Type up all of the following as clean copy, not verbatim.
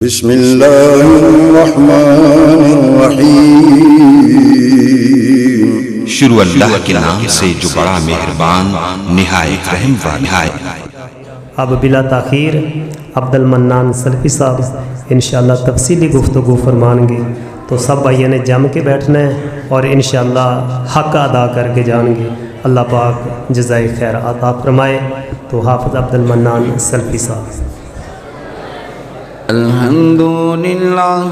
बिस्मिल्लाहिर्रहमानिर्रहीम। शुरू अल्लाह के नाम से जो बड़ा मेहरबान निहायत रहम वाला है। अब बिला ताखीर अब्दुल मन्नान सल्फी साहब इंशाअल्लाह तफसीली गुफ्तगू फरमाएंगे, तो सब भाइयों ने जम के बैठना है और इंशाअल्लाह हक अदा करके जाएंगे। अल्लाह पाक जज़ाए खैर अता फरमाए। तो हाफ़िज़ अब्दुल मन्नान सल्फी साहब। अल्हम्दुलिल्लाह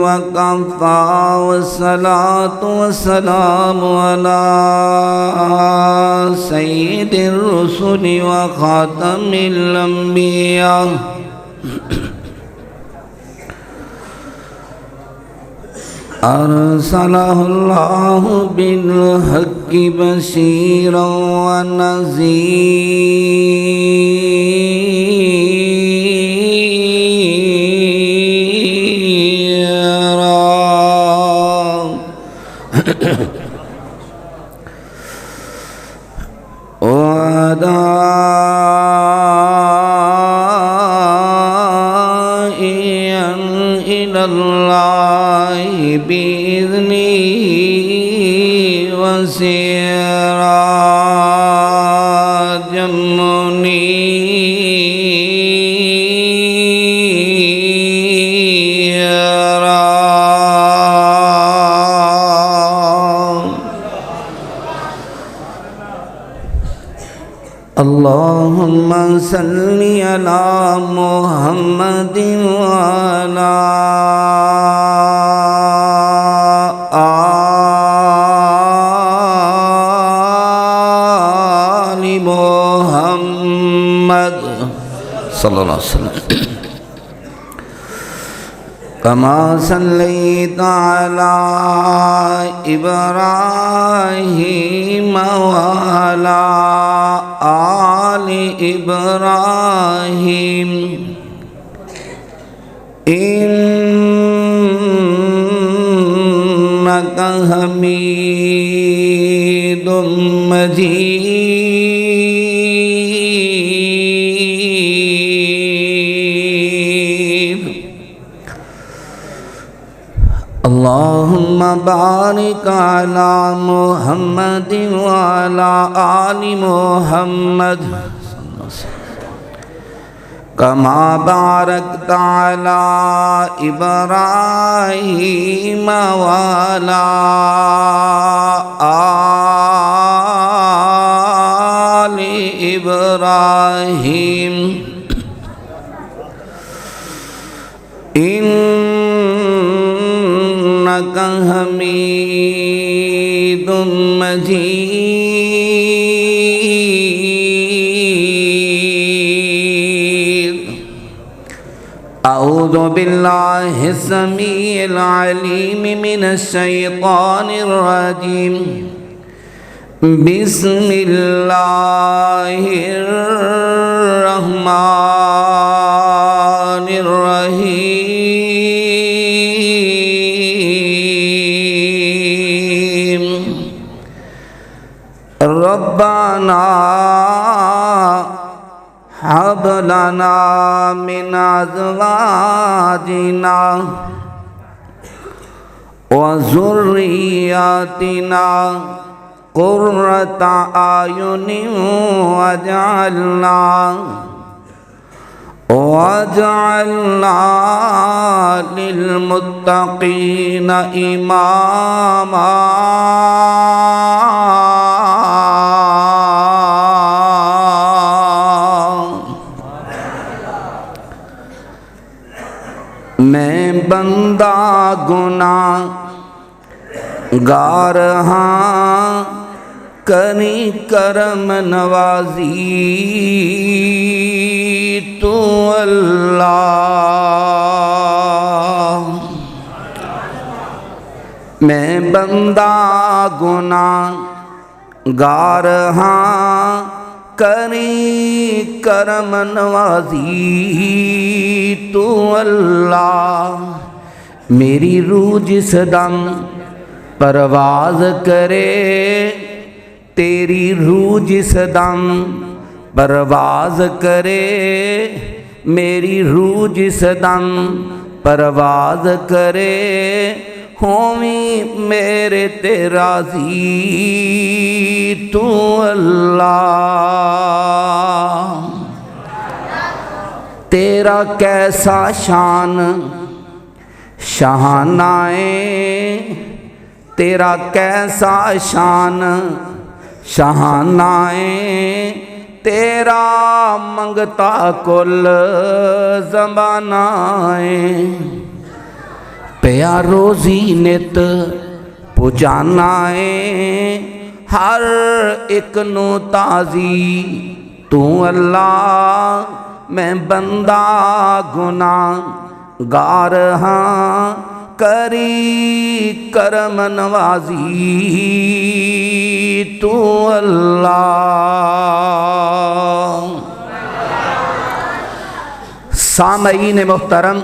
वकफ़ा वस्सलातु वस्सलामु अला सय्यिदिर रुसुलि व ख़ातमिल अंबिया अरसलहुल्लाहु बिल हक़्क़ि बशीरन व नज़ीरा। वदाइयन इलल्लाहि बिइज़्निहि व सिराजम मुनीरा। अल्लाहुम्मा सल्लि अला मुहम्मदिन व अला आलि मुहम्मद सल्लल्लाहु अलैहि वसल्लम। कमा सल्लैता अला इब्राहीम व अला आलि इब्राहीम इन्नका हमीदुम मजीद। अल्लाहुम्मा बारिक अला मुहम्मदिन व अला आलि मुहम्मद कमा बारकता अला इब्राहीम व अला आलि इब्राहीम इन्नका हमीदुम मजीद। अऊज़ु बिल्लाहि समीइल अलीम मिनश शैतानिर रजीम। बिस्मिल्लाहिर रहमानिर रहीम। रब्बाना हब लना मिन अज़वाजिना व ज़ुर्रिय्यातिना क़ुर्रता आयुनिन वजअलना लिलमुत्तक़ीना इमामा। मैं बंदा गुनाहगार हाँ करी करम नवाजी तू अल्लाह। मैं बंदा गुनाहगार हाँ करी करम नवाजी तू अल्लाह। मेरी रूह जिस दम परवाज करे तेरी रूह जिस दम परवाज करे मेरी रूह जिस दम परवाज करे होवी मेरे ते राजी तू अल्लाह। तेरा कैसा शान शहानाए, तेरा कैसा शान शहानाए, तेरा मंगता कुल ज़मानाए। पिया रोज़ी नित पुजानाए, हर एक नू ताज़ी तू अल्लाह। मैं बंदा गुनाहगार हाँ करी करम नवाजी तू अल्लाह। सामईन मुहतरम,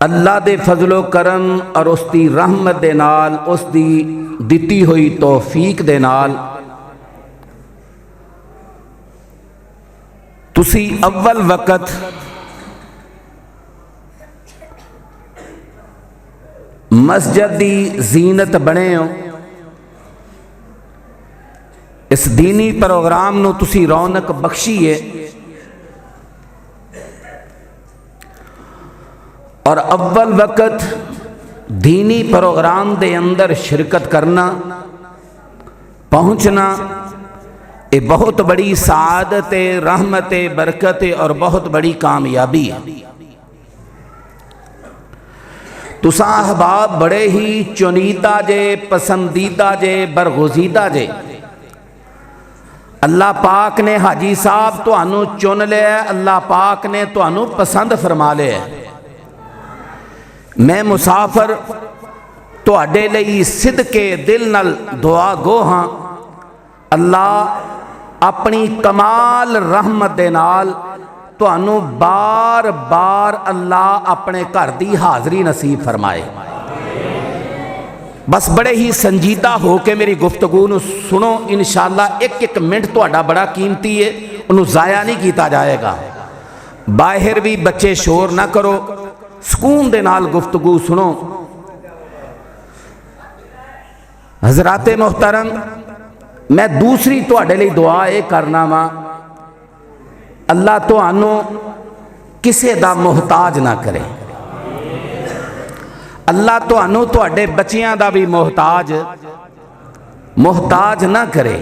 अल्लाह दे फजलो करम और उसकी रहमत दे नाल, उसकी दिती हुई तौफीक दे नाल तुसी अव्वल वक़्त मस्जिद दी जीनत बने हो। इस दीनी प्रोग्राम नू तुसी रौनक बख्शी है और अव्वल वक़्त दीनी प्रोग्राम दे अंदर शिरकत करना, पहुँचना, ये बहुत बड़ी सादत, रहमत, बरकत और बहुत बड़ी कामयाबी है। तुसा अहबाब बड़े ही चुनीदा जे, पसंदीदा जे, बरगुजीदा जे। अल्लाह पाक ने हाजी साहब तुहानू चुन लिया, अल्लाह पाक ने तुहानू पसंद फरमा लिया। मैं मुसाफिर तुहाडे लई सिदके दिल नाल दुआ गो हाँ। अल्लाह अपनी कमाल रहमत दे नाल तुहानू बार बार अल्लाह अपने घर दी हाज़री नसीब फरमाए। बस बड़े ही संजीदा हो के मेरी गुफ्तगू नू सुनो। इंशाअल्लाह एक एक मिनट तुहाडा बड़ा कीमती है, उन्हें ज़ाया नहीं किया जाएगा। बाहर भी बच्चे शोर ना करो, सुकून दे नाल गुफ्तगू सुनो। हज़राते मोहतरम, मैं दूसरी तुहाडे लई दुआ ये करना वा, अल्लाह तुहानू किसे दा मोहताज ना करे। अल्लाह तुहानू तुहाडे बच्चियां दा भी मोहताज ना करे।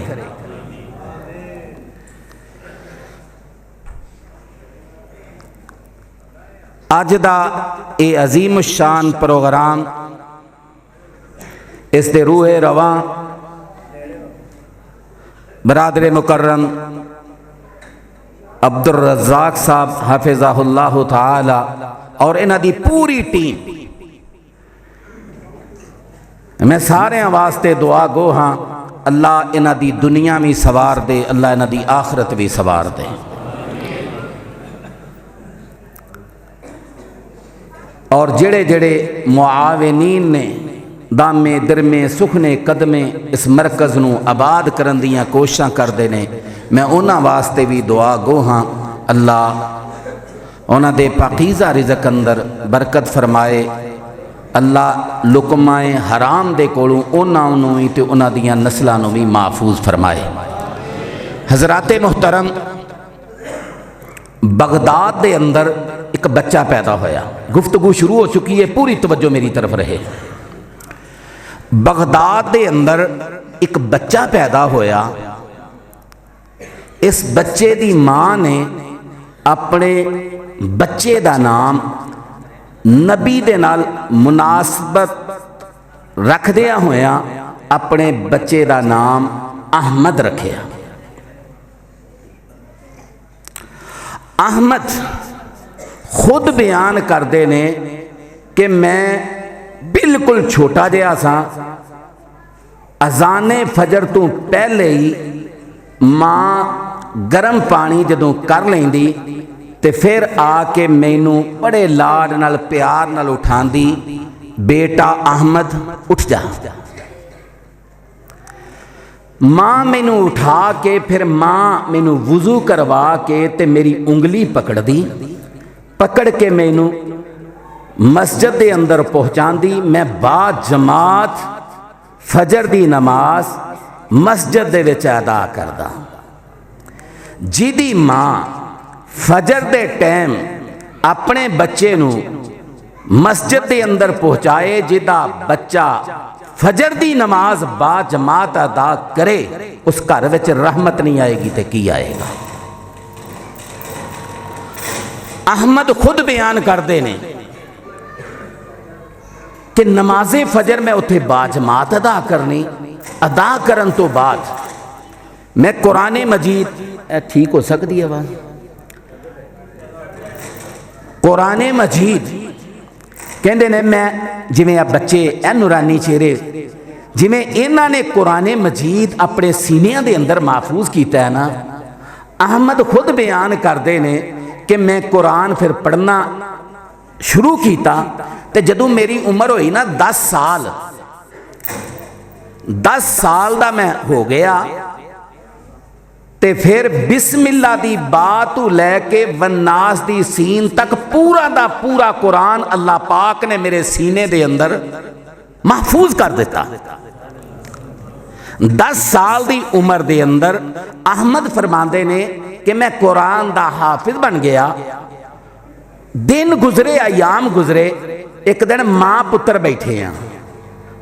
अज दा ये अजीम शान प्रोग्राम, इस दे रूहे रवां बरादरे मुकर्रम अब्दुल रज़ाक साहब हाफिज़हुल्लाह ताला और इन्हां दी पूरी टीम, मैं सारे वास्ते दुआ गो हाँ। अल्लाह इन्हां दी दुनिया भी सवार दे, अल्लाह इन्हां दी आखरत भी सवार दे। और जेड़े जेड़े मुआविनीन ने दामे दरमे सुखने कदमे इस मरकज़ नू आबाद करन दियां कोशिशां करते हैं, मैं उन्हां वास्ते भी दुआ गो हाँ। अल्लाह उन्हां दे पाकीज़ा रिज़्क़ अंदर बरकत फरमाए। अल्लाह लुकमाए हराम दे कोलों उन्हां नूं भी ते उन्हां दियां नस्लां नूं भी महफूज फरमाए। हज़राते मोहतरम, बगदाद दे अंदर एक बच्चा पैदा होया। गुफ्तगू शुरू हो चुकी है, पूरी तवज्जो मेरी तरफ रहे। बगदाद दे अंदर एक बच्चा पैदा होया। इस बच्चे दी मां ने अपने बच्चे दा नाम नबी दे नाल मुनासबत रखदिया होया अपने बच्चे दा नाम अहमद रखिया। अहमद खुद बयान करते ने कि मैं बिल्कुल छोटा जिहा सा, अजाने फजर तो पहले ही मां गर्म पानी जदों कर लेंदी ते फिर आके मैनू बड़े लाड नाल प्यार नाल उठांदी, बेटा अहमद उठ जा। माँ मैनू उठा के फिर माँ मैनू वुजू करवा के ते मेरी उंगली पकड़ दी, पकड़ के मैनू मस्जिद के अंदर पहुँचाती। मैं बाद जमात फजर दी नमाज मस्जिद दे विच अदा करदा। जिदी माँ फजर दे टाइम अपने बच्चे नू मस्जिद के अंदर पहुँचाए, जिदा बच्चा फजर दी नमाज बाद जमात अदा करे, उस घर विच रहमत नहीं आएगी तो की आएगा। अहमद खुद बयान करते ने कि नमाजे फजर मैं उत्थे बाजमात अदा करनी, अदा करन तो बाद मैं कुरान मजीद, ठीक हो सकती है आवाज, कुरान मजीद कहते ने मैं जिमें बच्चे ए नूरानी चेहरे जिमें इन्हों ने कुरान मजीद अपने सीनिया के अंदर महफूज किया है ना, अहमद खुद बयान करते हैं कि मैं कुरान फिर पढ़ना शुरू किया तो जदों मेरी उम्र हुई ना 10 साल, 10 साल का मैं हो गया ते फिर बिस्मिल्ला दी बात तो लैके वन्नास दी सीन तक पूरा दा पूरा कुरान अल्लाह पाक ने मेरे सीने दे अंदर महफूज कर दिता। 10 साल दी उम्र दे अंदर अहमद फरमाते ने कि मैं कुरान दा हाफिज बन गया। दिन गुजरे, अयाम गुजरे, एक दिन मां पुत्र बैठे हैं।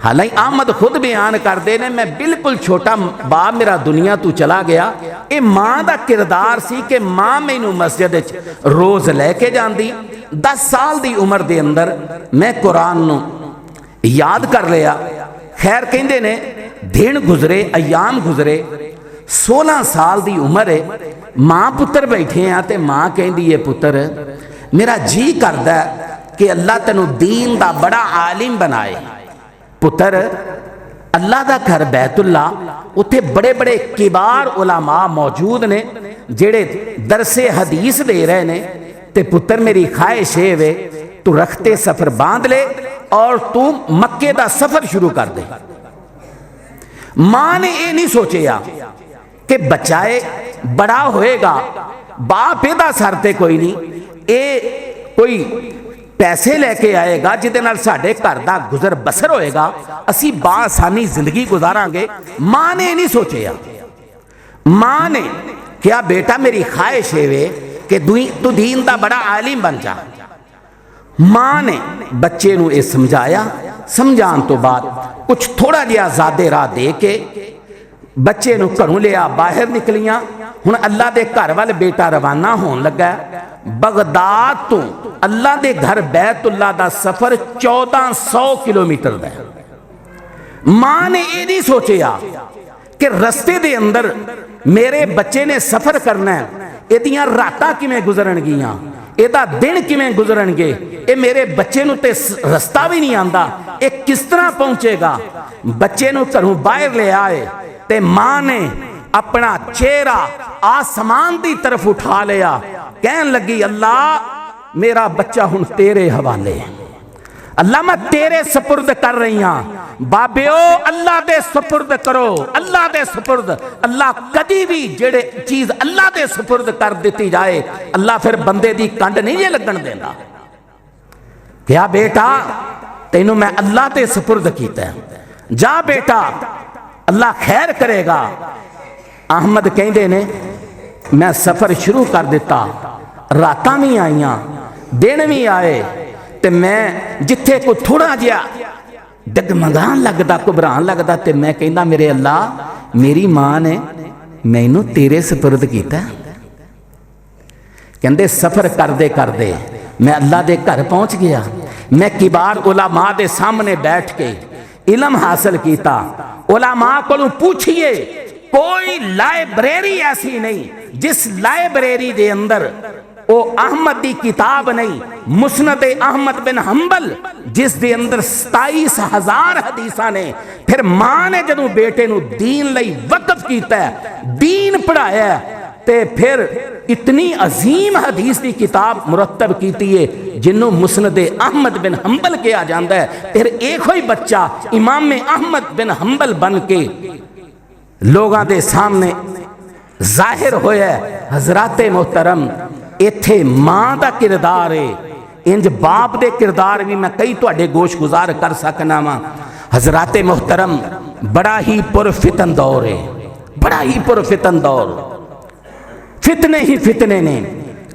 हालांकि अहमद खुद बयान करते हैं मैं बिल्कुल छोटा, बाप मेरा दुनिया तो चला गया। ये मां का किरदार सी कि मां मैनू मस्जिद रोज लैके जाती। 10 साल की उम्र के अंदर मैं कुरान नू याद कर लिया। खैर कहते ने दिन गुजरे, अयाम गुजरे, 16 साल की उम्र है, मां पुत्र बैठे हैं तो मां कहती है पुत्र मेरा जी करदा कि अल्लाह तेनू दीन का बड़ा आलिम बनाए। पुत्र अल्लाह का घर बैतुल्ला, उत्थे बड़े बड़े किबार उलमा मौजूद ने जेड़े दरसे हदीस दे रहे ने, ते पुत्र मेरी ख्वाहिश है वे तू रखते सफर बांध ले और तू मक्के का सफर शुरू कर दे। मां ने यह नहीं सोचा कि बच्चाए बड़ा होएगा, बाप एदा सर ते कोई नहीं, ये कोई पैसे लैके आएगा जिदे नाल साडे घर दा गुजर बसर होएगा, असी बासानी जिंदगी गुजारांगे। मां ने नहीं सोचा। मां ने क्या बेटा मेरी ख्वाहिश है वे कि तू दीन दा बड़ा आलिम बन जा। मां ने बच्चे नू ये समझाया। समझाने तो बाद कुछ थोड़ा जिहा ज़्यादा राह दे के बच्चे नू घरों लिया, बाहर निकलियां। हुण अल्लाह दे घर वाल बेटा रवाना होने लगा। बगदाद तो अल्लाह दे घर बैतुल्ला दा सफर 1400 किलोमीटर का है। मां ने यह नहीं सोचा कि रस्ते दे अंदर मेरे बच्चे ने सफर करना है, एदियां रातां किवें गुजरनगियां, एदा दिन किवें गुजरनगे, ये मेरे बच्चे नू ते रस्ता भी नहीं आंदा, ये किस तरह पहुंचेगा। बच्चे नू घरों बाहर ले आए ते मां ने अपना चेहरा आसमान की तरफ उठा लिया, कहन लगी अल्लाह मेरा बच्चा हुण तेरे हवाले, अल्लाह मैं तेरे सपुर्द कर रही हां। बाबेओ अल्लाह दे सपुर्द करो, अल्लाह दे सपुर्द। अल्लाह कदी भी जेड़े चीज अल्लाह दे सपुर्द कर दी जाए, अल्लाह फिर बंदे दी कंड नहीं जे लगन देंदा। क्या बेटा तेनू मैं अल्लाह दे सपुर्द कीता, जा बेटा अल्लाह खैर करेगा। अहमद कहते ने मैं सफर शुरू कर दिता, रातां भी आईयां, दिन भी आए, ते मैं जिथे कोई थोड़ा जिहा डगमगान लगता, घबरान लगता, तो मैं कहना मेरे अल्लाह मेरी मां ने मैनू तेरे सपुर्द किया। कहते सफर करते करते मैं अल्लाह के घर पहुंच गया। मैं किबार उलमा के सामने बैठ के इलम हासिल किया। उलमा को पूछिए, कोई लाइब्रेरी ऐसी नहीं जिस लाइब्रेरी के अंदर वो अहमद की किताब नहीं, मुस्नद अहमद बिन हंबल जिस दे अंदर 27,000 हदीसा ने। फिर मां ने जदों बेटे नू दीन लई वक्फ किया, दीन पढ़ाया, ते फिर इतनी अजीम हदीस की किताब मुरतब की है जिन्हों मुस्नद अहमद बिन हंबल कहा जाता है। फिर एक ही बच्चा इमाम अहमद बिन हंबल बन के लोगों के सामने जाहिर होया हजराते मोहतरम इत्थे मां का किरदार है, इंज बाप दे किरदार भी मैं कई तुहाडे गोश गुजार कर सकना वा। हजराते मोहतरम बड़ा ही पुरफितन दौर है, बड़ा ही पुरफितन दौर। फितने ही फितने ने,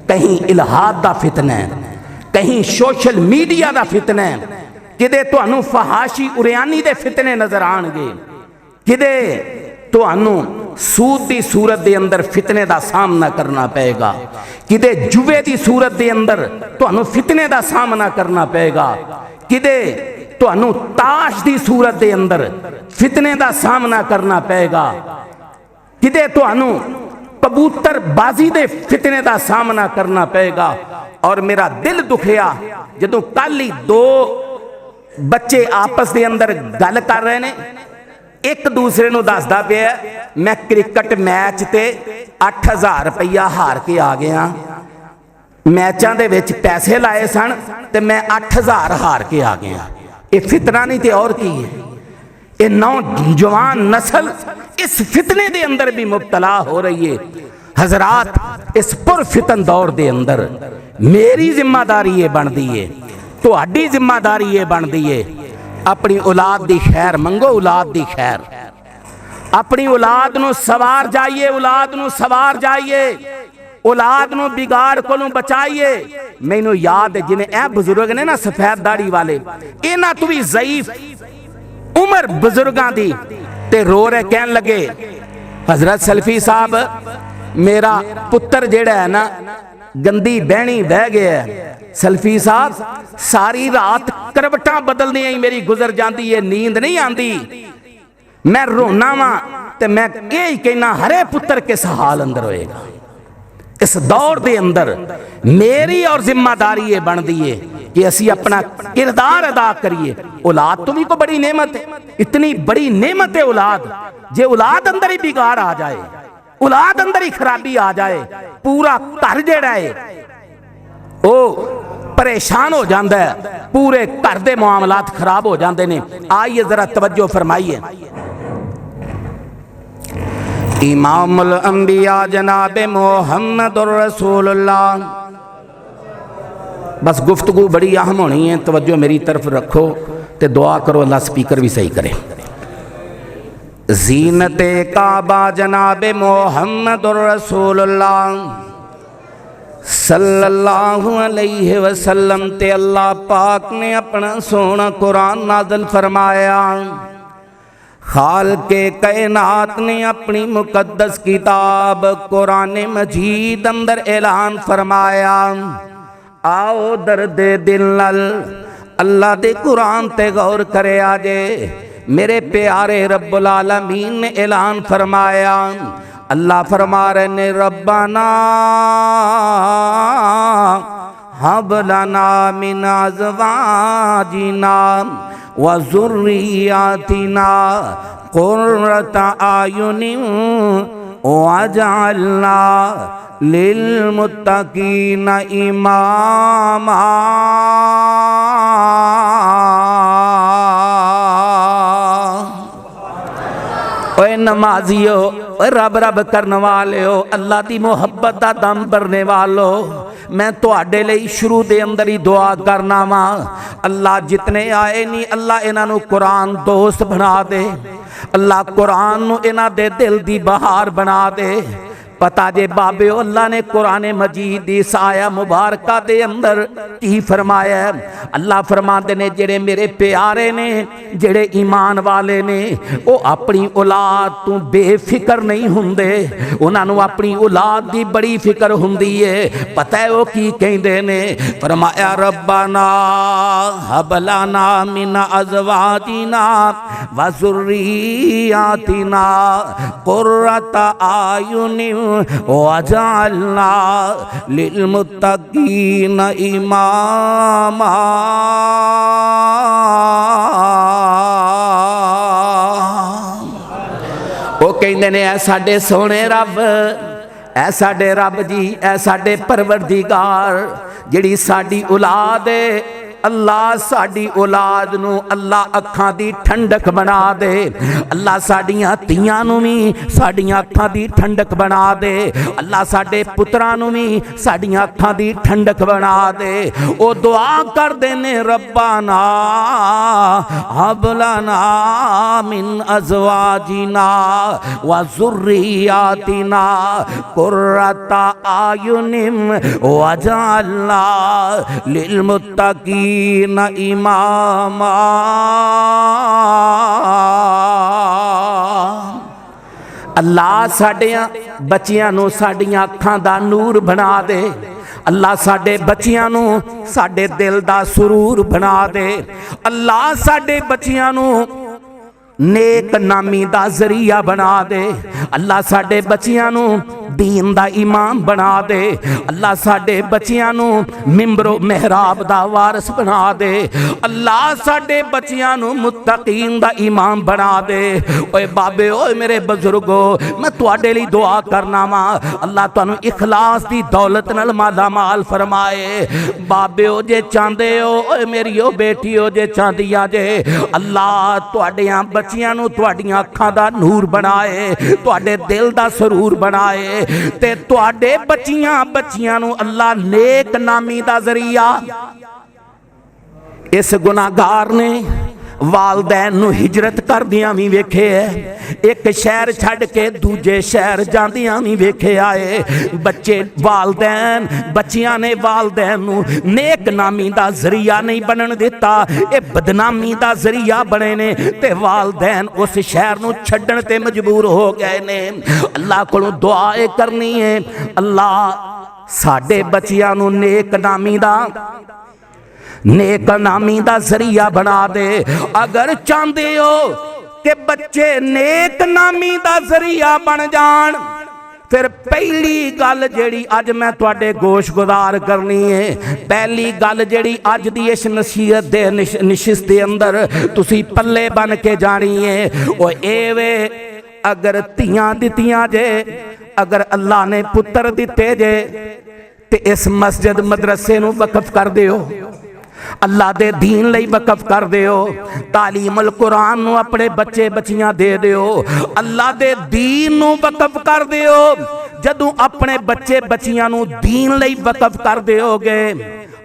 कहीं इल्हाद दा फितना है, कहीं सोशल मीडिया दा फितना है, किदे तुहानू फहाशी उरियानी दे फितने नजर आएंगे, किदे तुहानू सूद की सूरत के अंदर फितने का सामना करना पेगा, किदे जुए की सूरत के अंदर तुहानू फितने का सामना करना पेगा, किदे तुहानू ताश की सूरत के अंदर फितने का सामना करना पेगा, किदे तुहानू कबूतर बाजी दे फितने का सामना करना पेगा। और मेरा दिल दुखिया जदों कल ही दो बच्चे आपस के अंदर गल कर रहे ने, एक दूसरे को दसदा पिया मैं क्रिकेट मैच ते 8000 रुपया हार के आ गया, मैचों के विच पैसे लाए सन ते मैं 8000 हार के आ गया। ये फितना नहीं तो और की है। ये नौजवान नस्ल इस फितने के अंदर भी मुबतला हो रही है। हजरात इस पुरफितन दौर के अंदर मेरी जिम्मेदारी ये बनती है, तुहाडी जिम्मेदारी ये बनती है, अपनी औलाद की खैर मंगो, औलाद की खैर, अपनी औलाद नू सवार जाइए, औलाद नू सवार जाइए, औलाद नू बिगाड़ को बचाइए। मैनू याद है जिन्हें ए बुजुर्ग ने ना सफेद दाढ़ी वाले, इन्हां तो भी ज़ईफ उम्र बुजुर्गां दी ते रो रहे, कहन लगे हजरत सल्फी साहब मेरा पुत्र जेड़ा है ना गंदी बहनी बह गया है, सल्फी साहब सारी रात करवटां बदलदी ही मेरी गुजर जाती है, नींद नहीं आती, मैं रोना वा ते मैं यही कहना हरे पुत्र किस हाल अंदर होएगा। इस दौर के अंदर मेरी और जिम्मेदारी ये बनती है कि असी अपना किरदार अदा करिए। औलाद तो भी को बड़ी नेमत है, इतनी बड़ी नेमत है औलाद, जे औलाद अंदर ही बिगाड़ आ जाए, औलाद अंदर ही खराबी आ जाए, पूरा घर जेड़ा है वो परेशान हो जाता है, पूरे घर के मामलात खराब हो जाते हैं। आइए जरा तवज्जो फरमाइए। इमामुल अंबिया जनाब मोहम्मदुर रसूलुल्लाह, बस गुफ्तगू बड़ी अहम होनी है, तवज्जो मेरी तरफ रखो तो दुआ करो अल्लाह स्पीकर भी सही करे। ज़ीनते काबा जनाब मोहम्मदुर रसूलुल्लाह सल्लल्लाहु अलैहि वसल्लम ते अल्लाह पाक ने अपना सोना कुरान नाज़िल फरमाया। खाल के कायनात ने अपनी मुकद्दस किताब कुरान मजीद अंदर ऐलान फरमाया, आओ दर्दे दिल नल अल्लाह दे कुरान ते गौर करे आजे। मेरे प्यारे रब्बुल आलमीन ने ऐलान फरमाया, अल्लाह फरमा रहे ने रब्बाना हब लना मिन अज़वाजिना व ज़ुर्रिय्यातिना क़ुर्रता आयुनिन वजअलना लिलमुत्तक़ीना इमामा। ओए नमाजियो, रब रब करने वाले हो, अल्लाह की मुहब्बत का दम भरने वालो, मैं तुहाडे लई शुरू दे अंदर ही दुआ करना वा, अल्लाह जितने आए नहीं अल्लाह इन्हां कुरान दोस्त बना दे, अल्लाह कुरान नू इन्हां दे दिल दी बहार बना दे। पता जे बाबे अल्लाह ने कुरान मजीद दी साया मुबारका दे अंदर की फरमाया है। अल्लाह फरमाते ने जेड़े मेरे प्यारे ने, जेड़े ईमान वाले ने, वो अपनी औलाद तो बेफिक्र नहीं हुंदे, उन्होंने अपनी औलाद की बड़ी फिक्र हुंदी है। पता है वो की कहंदे ने, फरमाया रब्बाना हब लना मिन अज़वाजिना व ज़ुर्रिय्यातिना क़ुर्रता आयुनिन वजअलना लिलमुत्तक़ीना इमामा। वो कहते ने, ऐ साडे सोने रब, ऐ साडे रब जी, ऐ साडे परवरदिगार, जिहड़ी साडी औलाद है अल्लाह साडी औलाद नू अल्लाह अखां दी ठंडक बना दे। अल्लाह साडियां तियां नू भी साडियां अखां दी ठंडक बना दे। अल्लाह साडे पुत्रां नू भी साडियां अखां दी ठंडक बना दे। ओ दुआ करदे ने रब्बाना हब लना मिन अज़वाजिना व ज़ुर्रियातिना कुर्रता आयुनिम वजअलना लिलमुत्तकीन इमामा। अल्लाह साडियां बच्चियां नू साडियां अखां दा नूर बना दे। अल्लाह साडे बच्चियां नू साडे दिल दा सुरूर बना दे। अल्लाह साडे बच्चियां नू नेक नामी दा जरिया बना दे। अल्लाह साडे बच्चियां नू दीन दा इमाम बना दे। अल्लाह साडे बच्चियां नू मिंबरो मेहराब दा वारिस बना दे। अल्लाह साडे बच्चियां नू मुत्तकीन दा इमाम बना दे। ओए बाबे ओए मेरे बुजुर्गो मैं तुहाडे लई दुआ करना वा अल्लाह तुहानू इखलास दी दौलत नाल माला माल फरमाए। बाबे ओ जे चाहंदे हो ओए मेरियो बेटियो जे चाहदिया जे अल्लाह तुहाडियां बच्चियां नू तुहाडियां अखां दा नूर बनाए, तुहाडे दिल दा सरूर बनाए ते तुहाडे बच्चियां नू अल्लाह नेक नामी दा जरिया। इस गुनाहगार ने वालदैन नू हिजरत करदियां भी वेखे है। एक शहर छड़ के दूजे शहर जांदियां भी वेखे आए। बच्चे वालदैन बच्चियां ने वालदैन नू नेक नामी दा जरिया नहीं बनन दिता, ये बदनामी दा जरिया बने ने ते वालदैन उस शहर नू छड्डण ते मजबूर हो गए ने। अल्लाह कोलों दुआ करनी है अल्लाह साडे बच्चियां नू नेक नामी दा जरिया बना दे। अगर चाहते हो कि बच्चे नेक नामी दा जरिया बन जान फिर पहली गल जेड़ी अज मैं तुहाडे गोश गुजार करनी है, पहली गल जेड़ी अज दी इस नसीहत दे निशिस्त दे अंदर तुसी पल्ले बन के जानी है ओ एवे अगर तियां दितियां जे, अगर अल्लाह ने पुत्र दिते जे ते इस मस्जिद मदरसे नू वकफ कर दिओ, अल्लाह दे दीन लई वकफ कर दिओ। तालीमुल कुरान नू अपने बच्चे बच्चियां दे दिओ, अल्लाह दे दीन नू वकफ कर दिओ। जदों अपने बच्चे बच्चियां नू दीन लई वकफ कर दिओगे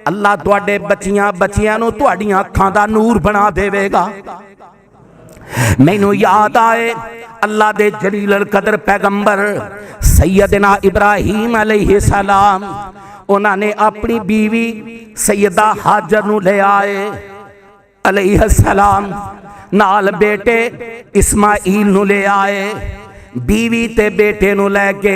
अल्लाह तुहाडे बच्चियां नू तुहाडियां अखां दा नूर बना देवेगा। मैनू याद आए अल्लाह दे जलील कदर पैगंबर सैयदना इब्राहीम अलैहिस्सलाम, उन्होंने अपनी बीवी सैयदा हाजर नू ले आए अलैहिस्सलाम, नाल बेटे इस्माइल नू ले आए। बीवी ते बेटे नू लैके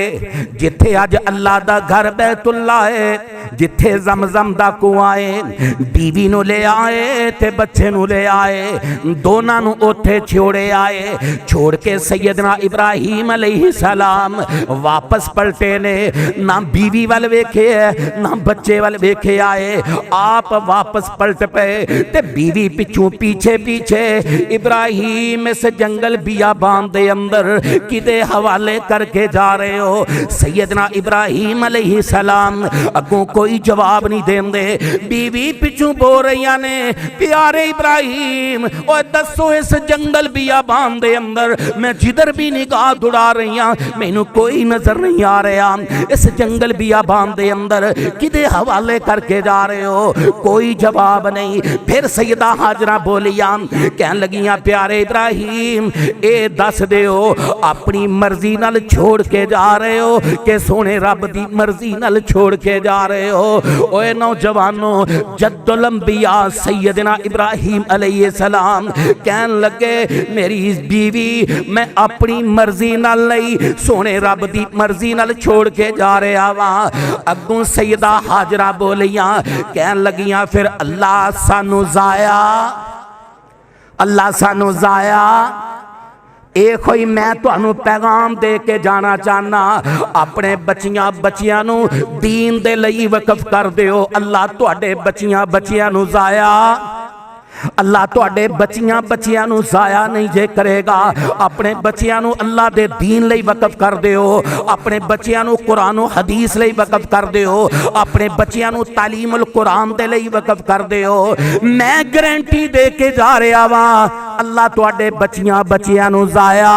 जिथे अज अल्लाह दा घर बैतुल्ला है, जिथे ज़मज़म दा कुआं है, बीवी नू ले आए ते बच्चे नू ले आए, दोनां नू ओथे छोड़े आए। छोड़ के सैयदना इब्राहीम अलैहिस्सलाम वापस पलटे ने, ना बीवी वाल वेखे है ना बच्चे वाल वेखे आए, आप वापस पलट पे ते बीवी पिछू पीछे पीछे इब्राहीम इस जंगल बियाबान दे अंदर कि हवाले करके जा रहे हो। सैयदना इब्राहीम अलैहिस्सलाम अगों कोई जवाब नहीं देंदे, बीवी पिछू बोल रही ने प्यारे इब्राहीम और दसो इस जंगल बियाबान दे अंदर मैं जिधर भी निगाह दुड़ा रही हाँ मैनू कोई नजर नहीं आ रहा, इस जंगल बियाबान दे अंदर किदे हवाले करके जा रहे हो? कोई जवाब नहीं। फिर सैयदा हाजरा बोलियां कहन लगियां प्यारे इब्राहीम ए दस दिओ अपनी मर्जी नाल छोड़ के जा रहे हो कि सोने रब दी मर्जी नाल छोड़ के जा रहे हो? ओए नौजवानों, जद्दुल अंबिया सैयदना इब्राहीम अलैहिस्सलाम कहन लगे मेरी बीवी मैं अपनी मर्जी नाल नहीं सोने रब दी मर्जी नाल छोड़ के जा रहा वा। अगों सैयदा हाजरा बोलियां कहन लगियां फिर अल्लाह सानू जाया ए कोई मैं तुहानू पैगाम दे के जाना चाहना, अपने बच्चियां नू दीन दे लई वकफ कर दिओ। अल्लाह तुहाडे बच्चियां नू जाया अल्लाह तुहाडे बच्चियां बच्चियां नू जाया नहीं जे करेगा। अपने बच्चियां नू अल्लाह दे दीन लई वक्फ कर दिओ, अपने बच्चियां नू कुरान हदीस लई वक्फ कर दिओ, अपने बच्चियां नू तालीमुल कुरान दे लई वक्फ कर दिओ। मैं गारंटी दे के जा रहा वां अल्लाह तुहाडे बच्चियां बच्चियां नू जाया,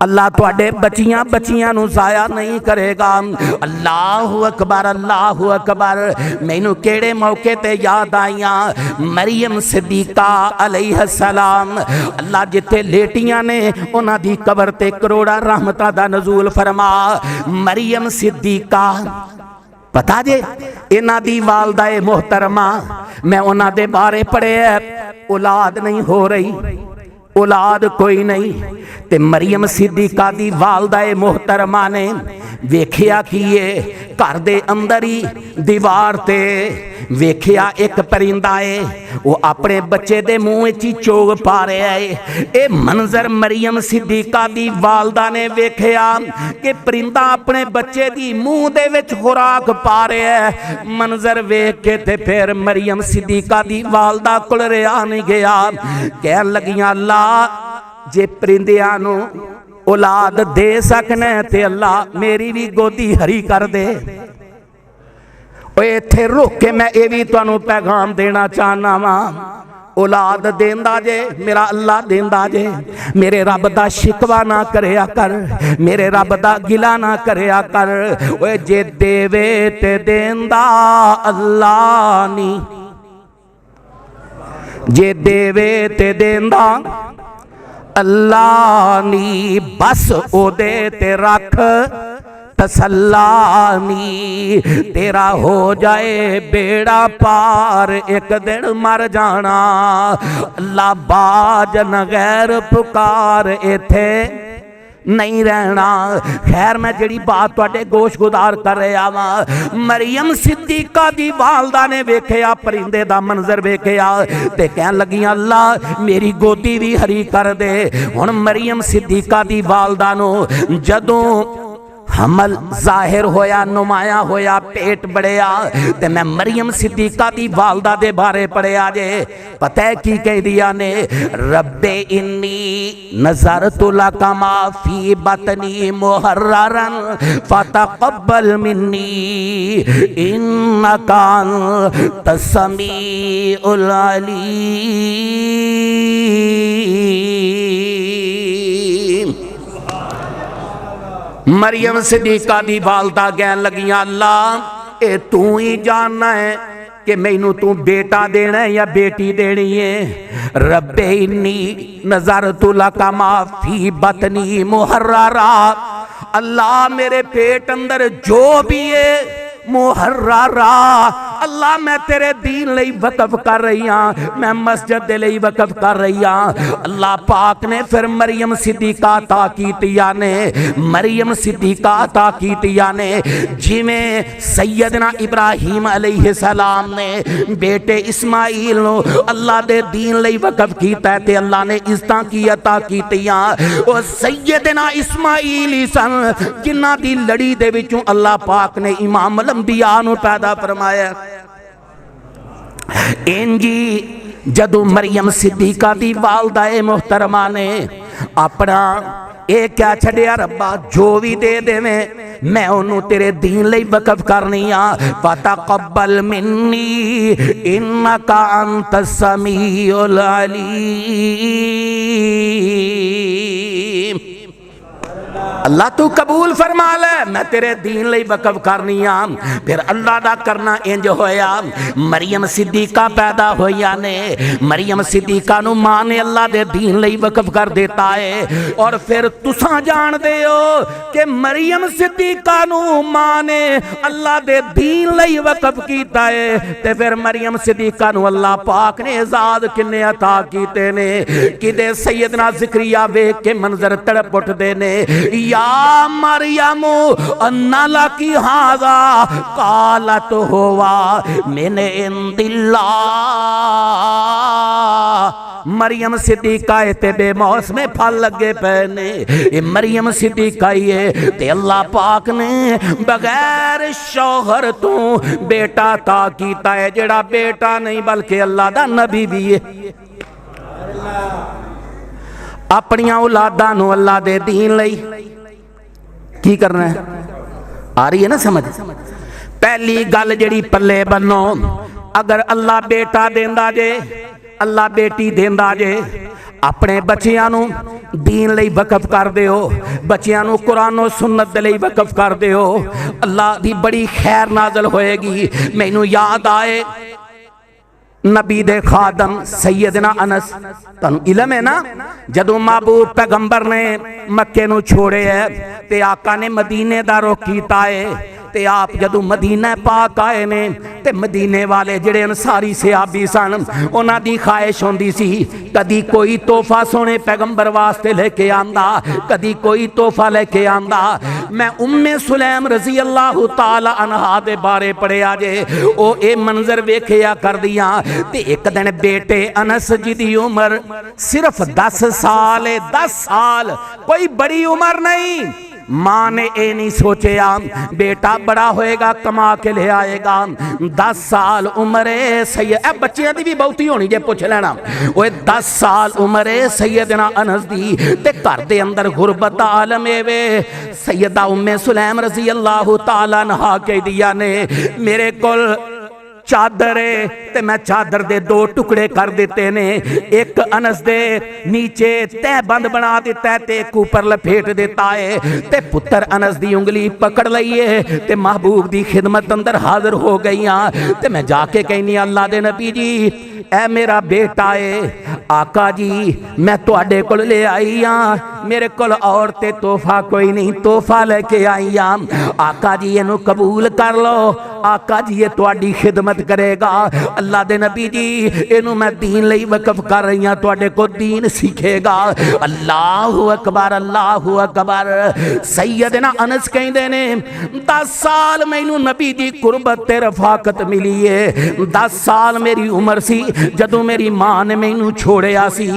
अल्लाह तुहाडे बच्चियां बच्चियां नू जाया नहीं करेगा। अल्लाहु अकबर, अल्लाहु अकबर। मैनू केड़े मौके ते याद आईयां मरियम सिद्दीका अलैहिस्सलाम। अल्लाह जिथे लेटियां ने उन्हां दी कबर ते करोड़ा रहमतां दा नज़ूल फरमा। मरियम सिद्दीका पता जे इन्हां दी वालदा ए मोहतरमा, मैं उन्हां दे बारे पढ़िया, औलाद नहीं हो रही, औलाद कोई नहीं। ते मरियम सिद्दीका दी वालदा ए मोहतरमा ने वेखिया कि ये घर दे अंदर ही दीवार ते वेखिया एक परिंदा है, वो अपने बच्चे दे मुंह च चोग पा रहा है। ये मंजर मरियम सिद्दीका दी वालदा ने वेखिया कि परिंदा अपने बच्चे दी मुंह दे विच खुराक पा रहा है। मंजर वेख के ते फिर मरियम सिद्दीका दी वालदा कोल रहा नहीं गया। कह लगियां अल्लाह जे परिंदियां नू औलाद दे सकने ते अल्लाह मेरी भी गोदी हरी कर दे। इत्थे रुक के मैं ये भी तुहानू पैगाम देना चाहना वा, औलाद देंदा जे मेरा अल्लाह देंदा जे। मेरे रब दा शिकवा ना करया कर, मेरे रब दा गिला ना करया कर। ओए जे देवे ते देंदा अल्लाह नी, जे देवे ते देंदा अल्लाह नी, बस ओदे ते रख तसल्लानी। तेरा हो जाए बेड़ा पार एक दिन मर जाना। अल्लाह बाज न गैर पुकार इथे नहीं रहना। खैर मैं जड़ी बात तुहाडे गोश गुदार कर रहा वां, मरियम सिद्दीका दी वालदा ने वेखिया परिंदे दा मंजर वेखिया ते कहन लगियां अल्लाह मेरी गोदी भी हरी कर दे। हुण मरियम सिद्दीका दी वालदा नू जदों हमल जाहिर होया, नुमाया होया, पेट बढ़िया, ते मैं मरियम सिद्दीका दी वालदा दे बारे पढ़िया जे। पता है की कह दिया ने, रब्बे इन्नी नज़रतु लका मा फी बतनी मुहर्ररन फतक़ब्बल मिन्नी इन्नका अंतस समीउल अलीम। मरियम सिद्दीका दी वालदा कहन लगियां अल्लाह ए तू ही जानना है कि मैनू तू बेटा देना है या बेटी देनी है। रब्बे इन्नी नज़रतु लका मा फी बतनी मुहर्ररा, अल्लाह मेरे पेट अंदर जो भी है मुहर्ररा, अल्लाह मैं तेरे दीन लई वक़फ कर रही हाँ, मैं मस्जिद दे लई वक़फ कर रही हाँ। अल्लाह पाक ने फिर मरियम सिद्दीका अता कीतिया ने, मरियम सिद्दीका अता कीतिया ने जिवें सैयदना इब्राहीम अलैहिस्सलाम ने बेटे इस्माइल नो अल्लाह दे दीन लई वक़फ कीता ते अल्लाह ने इज़्ज़तां की अता कीतियां। ओ सैयदना इस्माइल ही सन जिन्हां दी लड़ी दे विचों अल्लाह पाक ने इमाम अंबिया नू पैदा फरमाया। इंजी जदों मरियम सिद्दीका दी वालदा ए मोहतरमा ने अपना ये क्या छड़िया, रब्बा जो भी दे देवे मैं ओनू तेरे दीन लई वक़फ करनी आ। फतक़ब्बल मिन्नी इन्नका अंतस समीउल अलीम। अल्लाह तू कबूल फरमा ले, मैं तेरे दीन लई वक़फ करनी आ। फिर अल्लाह दा करना इंज होया, मरियम सिद्दीका पैदा होया ने, मरियम सिद्दीका नू मां ने अल्लाह दे दीन लई वक़फ कर देता है। और फिर तुसां जानदे हो कि मरियम सिद्दीका नू मां ने अल्लाह दे दीन लई वक़फ कीता है ते फिर मरियम सिद्दीका नू अल्लाह पाक ने इजाद किन्ने अता कीते ने। किदे सैयदना ज़करिया वेख के मंजर तड़प उठदे ने, या मरियमु अन्ना लकी हाज़ा कालत हुवा मिन इंदिल्लाह मरियम सिद्दीका ते बेमौसमे फल लगे पे ने, ये मरियम सिद्दीका ही है ते अल्लाह पाक ने बगैर शौहर तो बेटा ता कीता है, जेड़ा बेटा नहीं बल्कि अल्लाह दा नबी भी है। अपनियां औलादां नूं अल्लाह दे दीन लई की करना है, आ रही है ना समझ। पहली गल जड़ी पल्ले बनो, अगर अल्लाह बेटा देंदा जे, अल्लाह बेटी देंदा जे, अपने बच्चियां नूं दीन लई वकफ कर दिओ, बच्चियां नूं कुरान और सुन्नत दे लई वकफ कर दिओ, अल्लाह दी बड़ी खैर नाज़िल होएगी। मैनू याद आए नबी दे खादम सैयदना अनस, तुहानू इलम है ना, जदों महबूब पैगंबर ने मक्के नूं छोड़े है ते आका ने मदीने दा रुख कीता है, ते आप जदों मदीना पाक आए ने ते मदीने वाले जेड़े अंसारी सहाबी सन, उन्हां दी ख्वाहिश होंदी सी कदी कोई तोहफा सोने पैगंबर वास्ते लेके आंदा, कदी कोई तोहफा लेके आंदा। मैं उम्मे सुलैम रजी अल्लाह तआला अन्हा दे बारे पढ़िया जे, ओ ए मंजर वेखिया कर दियां ते एक दिन बेटे अनस जी दी उम्र सिर्फ 10 साल है, 10 साल, कोई बड़ी उम्र नहीं। मां ने ये नहीं सोचा बेटा बड़ा होएगा कमा के ले आएगा, 10 साल उम्र है सैयद, बच्चियां दी भी बहुती होनी जे पूछ लेना, वो 10 साल उम्र है सैयदना अनस दी ते घर दे अंदर गुरबत दा आलम वे। सैयदा उम्मे सुलैम रजी अल्लाह तआला अन्हा कह दिया ने मेरे कोल चादर है ते मैं चादर दे 2 टुकड़े कर दिते ने, एक अनस दे नीचे तह बंद बना दिता है ते एक ऊपर लपेट दिता है, ते पुत्र अनस दी उंगली पकड़ लई है ते महबूब दी खिदमत अंदर हाजिर हो गई हाँ। ते मैं जाके कहनी अल्लाह दे नबी जी ऐ मेरा बेटा है, आका जी मैं तुहाडे कोल ले आई हाँ, मेरे कोल और ते तोहफा कोई नहीं, तोहफा लेके आई हाँ, आका जी इनू कबूल कर लो, आका जी ये तुहाडी खिदमत करेगा। अल्लाह दे नबी जी इनू मैं दीन लई वकफ कर रही हाँ, तुहाडे को दीन सीखेगा। अल्लाहु अकबर, अल्लाहु अकबर। सैयदना अनस कहंदे ने 10 साल मैनू नबी दी कुर्बत ते रफाकत मिली है, 10 साल मेरी उम्र सी जदों मेरी मां ने मैनू छोड़िया सी,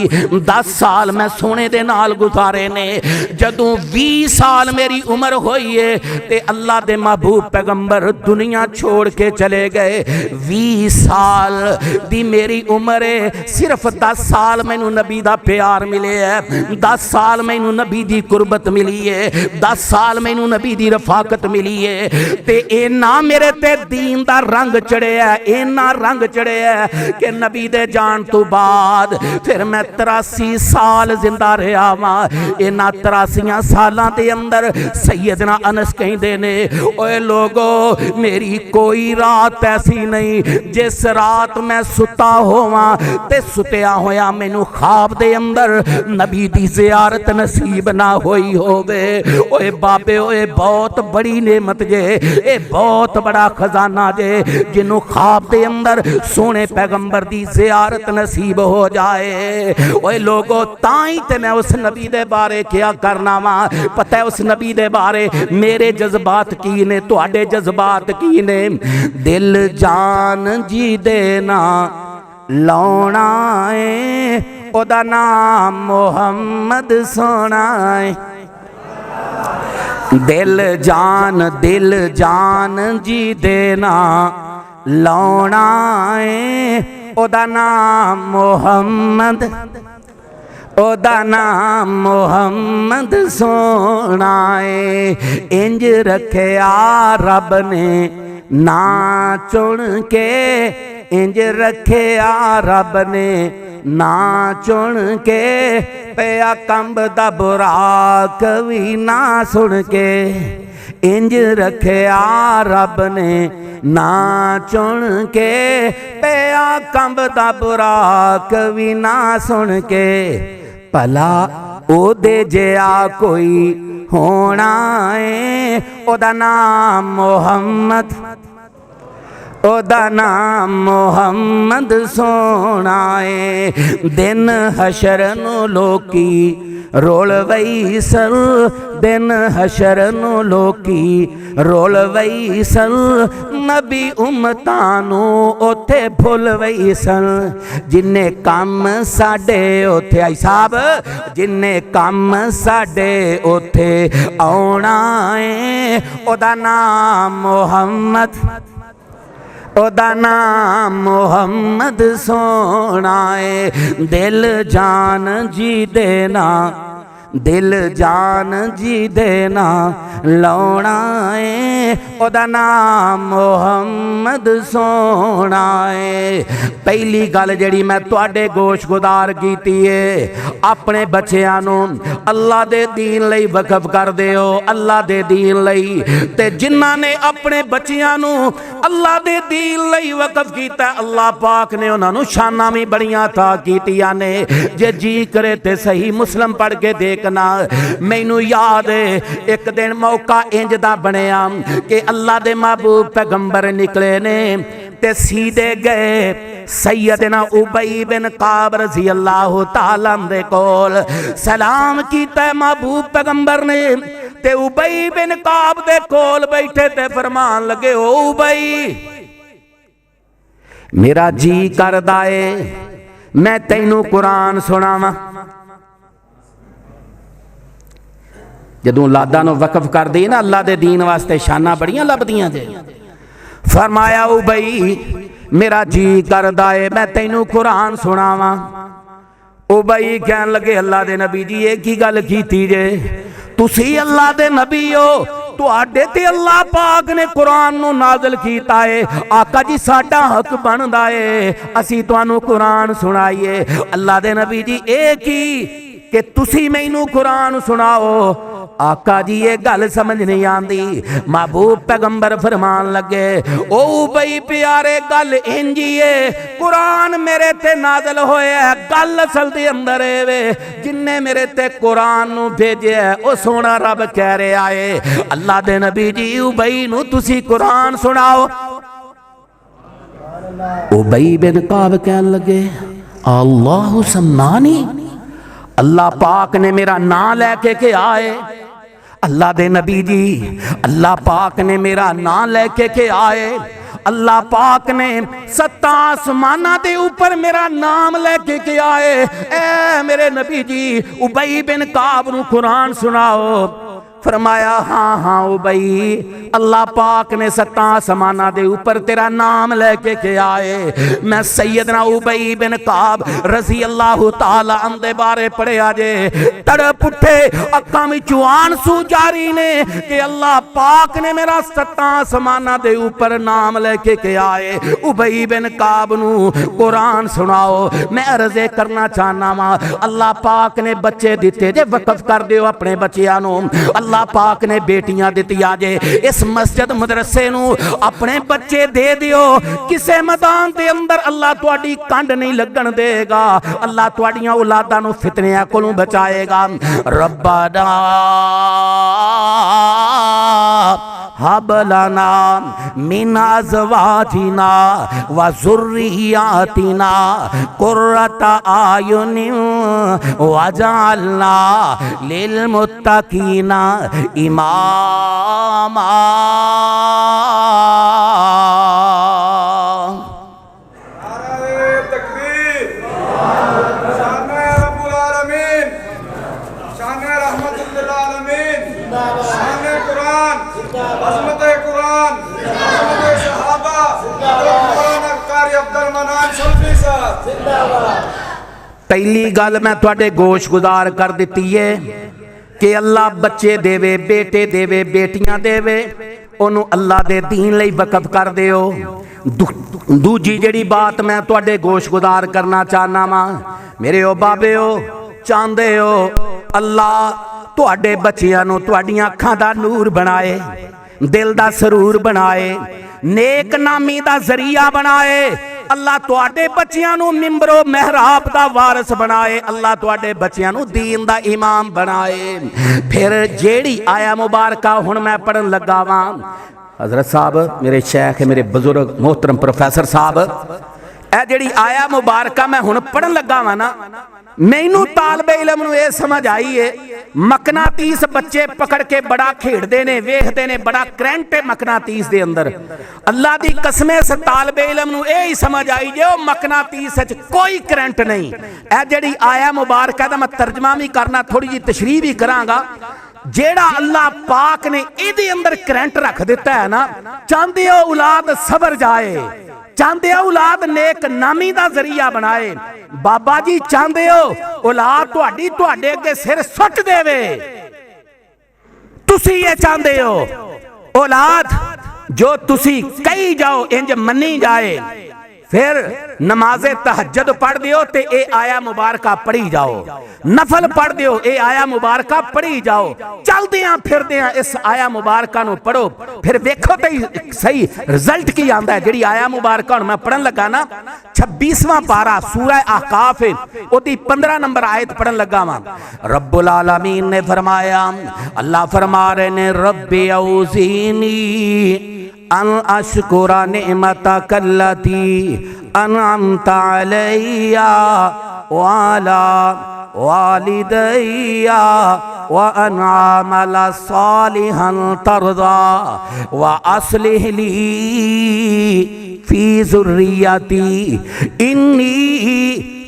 10 साल मैं सोने दे नाल गुजारे ने, जदों 20 साल मेरी उम्र होई है ते अल्लाह दे महबूब पैगंबर दुनिया छोड़ के चले गए। 20 साल दी मेरी उम्र है, सिर्फ 10 साल मैनू नबी दा प्यार मिले है, 10 साल मैनू नबी दी कुर्बत मिली है, 10 साल मैनू नबी दी रफाकत मिली है, ते इना मेरे ते दीन दा रंग चढ़िया है, इना रंग चढ़िया है कि नबी दे जान तो बाद फिर मैं 83 साल जिंदा रहा वां। इना 83 सालां दे अंदर सैयदना अनस कहंदे ने ओए लोगो मेरी कोई रात ऐसी नहीं जिस रात मैं सुता होवां ते सुतिया होया मैनू ख्वाब दे अंदर नबी दी ज़ियारत नसीब ना होई होवे। ओए बाबे ओए बहुत बड़ी नेमत जे, ए बहुत बड़ा खजाना जे, जिन्नू ख्वाब दे अंदर सोने पैगंबर दी ज़ियारत नसीब हो जाए। ओए लोगो ताई ते मैं उस नबी दे बारे क्या करना वा, पता है उस नबी दे बारे मेरे जज्बात की ने, तुहाडे जज्बात की ने। दिल जान जी देना लाउणा है, ओदा नाम मोहम्मद सोना है। दिल जान जी देना लाउणा है, ओदा नाम मोहम्मद, ओदा नाम मोहम्मद सोना है। इंज रखिया रब ने ना चुन के, इंज रखिया रब ने ना चुन के, पिया कंब दा बुराक भी ना सुन के। इंज रखिया रब ने ना चुन के, पिया कंब दा बुराक भी ना सुन के। भला ओदे जिया कोई होना है, ओदा नाम मोहम्मद, ओदा नाम मुहम्मद सोना है। दिन हशर नू लोकी रोल वैसल, दिन हशर नू लोकी रोल वैसल, नबी उम्मतां नू ओथे भुल वैसल। जिन्ने कम साडे ओथे आई साहब, जिन्ने कम साडे ओथे आउणा है, ओदा नाम मुहम्मद, ओदा नाम मुहम्मद सोना है। दिल जान जी देना, दिल जान जी देना लौना है, ओदा नाम मुहम्मद सोना है। पहली गल जिहड़ी मैं तुहाडे गोश गुदार कीती है, अपने बच्चियां नूं अल्लाह दे दीन लई वकफ कर दिओ, अल्लाह दे दीन लई। ते जिन्हां ने अपने बच्चियां नूं अल्लाह दे दीन लई वकफ कीता, अल्लाह पाक ने उन्हां नूं शानां भी बड़ियां अता कीतियां ने। जे जी करे ते सही मुस्लिम पढ़ के देखना। मैनू याद है एक दिन मौका इंज दा बनया कि अल्लाह दे महबूब पैगंबर निकले ने ते सीधे गए सैयदना उबई बिन काब रज़ी अल्लाह तआला दे कोल। सलाम कीता महबूब पैगंबर ने ते उबई बिन काब दे कोल बैठे ते फरमान लगे, ओ उबई मेरा जी करदा है मैं तैनू कुरान सुनावां। जदों लादा नूं वकफ कर दी ना अल्लाह दे दीन वास्ते शाना बड़ियां लभदियां जे। फरमाया उबई मेरा जी करदा है मैं तैनू कुरान सुनावां। उबई कहन लगे अल्लाह दे नबी जी ये की गल कीती जे, तुसी अल्लाह दे नबी हो, तुहाडे ते अल्लाह पाक ने कुरान नू नाज़िल कीता है, आका जी साडा हक बनदा है असी तुहानू कुरान सुनाइए। अल्लाह दे नबी जी ए की कि तुसी मैनू कुरान सुनाओ। आका जी ये गल समझ नहीं आती। महबूब पैगंबर फरमान लगे, ओ बई प्यारे गल इंजी है, कुरान मेरे ते नाज़िल होया है, गल असल दे अंदर वे जिन्ने मेरे ते कुरान नू भेजे है ओ सोना रब कह रहा है अल्लाह दे नबी जी उबई नू तुसी कुरान सुनाओ। उबई बिन काब कहन लगे अल्लाह सम्मानी, अल्लाह पाक ने मेरा नाम लेके के आए। अल्लाह दे नबी जी अल्लाह पाक ने मेरा नाम लेके के आए। अल्लाह पाक ने 7 आसमाना दे ऊपर मेरा नाम लेके के आए। ए मेरे नबी जी उबई बिन काब नू कुरान सुनाओ। फरमाया हाँ हाँ उबई अल्लाह पाक ने 7 आसमाना दे ऊपर तेरा नाम लेके के आए। मैं सैयदना उबई बिन काब रज़ी अल्लाह तआला अन्हु बारे पढ़िया जे, तड़प उठे अक्कां विचों आंसू जारी ने कि अल्लाह पाक ने मेरा 7 आसमाना दे ऊपर नाम लेके के आए। उबई बिन काब नू कुरान सुनाओ। मैं अर्ज़े करना चाहना वा अल्लाह पाक ने बच्चे दिते जे वकफ कर दिओ अपने बच्चियां नू। अल्लाह पाक ने बेटियां दित्तियां जे, इस मस्जिद मदरसे नू अपने बच्चे दे दियो। किसे मैदान दे अंदर अल्लाह तुहाडी कंड नहीं लगन देगा। अल्लाह तुहाडियां औलादां नू फितनियां कोलों बचाएगा। रब्बाना हब लना मिन अज़वाजिना व ज़ुर्रिय्यातिना कुर्रता आयुनिन वजअलना लिल मुत्तकीना इमामा। पहली गल मैं तुहाडे गोश गुजार कर दी है कि अल्लाह बच्चे देवे, बेटे देवे, बेटियां देवे, ओनू अल्लाह दे दीन लई वकफ कर दिओ। दूजी जिहड़ी बात मैं तुहाडे गोश गुजार करना चाहना वा, मेरे ओ बाबे हो चाहते हो अल्लाह तुहाडे बच्चियां नू तुहाडियां अखां दा नूर बनाए, दिल दा सरूर बनाए, नेक नामी दा जरिया बनाए। अल्लाह तुहाडे बच्चियां नू मिंबरो महराब दा वारिस बनाए। अल्लाह तुहाडे बच्चियां नू दीन दा इमाम बनाए। फिर जेड़ी आया मुबारका हुण मैं पढ़न लगा वां, हज़रत साहब मेरे शेख मेरे बुजुर्ग मोहतरम प्रोफैसर साहब, ए जिहड़ी आया मुबारका मैं हुण पढ़न लगा वा ना, मैनू तालबे इलम नूं ये समझ आई है, मकनातीस बच्चे पकड़ के बड़ा खेडदे ने, वेखदे ने, बड़ा करंट है मकनातीस दे अंदर। अल्लाह दी कसमे इस तालबे इलम नूं ये ही समझ आई जे ओ मकनातीस च कोई करंट नहीं। ए जिहड़ी आया मुबारका दा मैं तर्जमा भी करना, थोड़ी जी तशरीह भी करांगा। जेड़ा अल्लाह पाक ने इहदे अंदर करंट रख दिता है ना, चाहते हो औलाद सबर जाए, चाहते हो औलाद नेक नामी दा जरिया बनाए, बाबा जी चाहते हो औलाद तुहाडी तुहाडे अगे सिर सुट देवे, तुसी ये चाहते हो औलाद जो तुसी कही जाओ इंज मनी जाए, फिर नमाजे तहज्जुद पढ़ दियो ते ए आया मुबारका पढ़ी जाओ, नफल पढ़ दियो ए आया मुबारका पढ़ी जाओ, चलदियां फिरदियां इस आया मुबारका नूं पढ़ो, फिर देखो ते सही रिजल्ट की आंदा है। जिहड़ी आया मुबारका हुण मैं पढ़न लगा ना, 26वां पारा सूरह अहकाफ है, ओदी 15 नंबर आयत पढ़न लगा वां। रब्बुल आलमीन ने फरमाया, अल्लाह फरमा रहे ने, रब्बी औज़ीनी अन अशकुरा निअमतकल्लती अनअमता अलैया वाला वालिदैया व अन अमला सालिहन तर्दा व अस्लिह ली फी ज़ुर्रियती इन्नी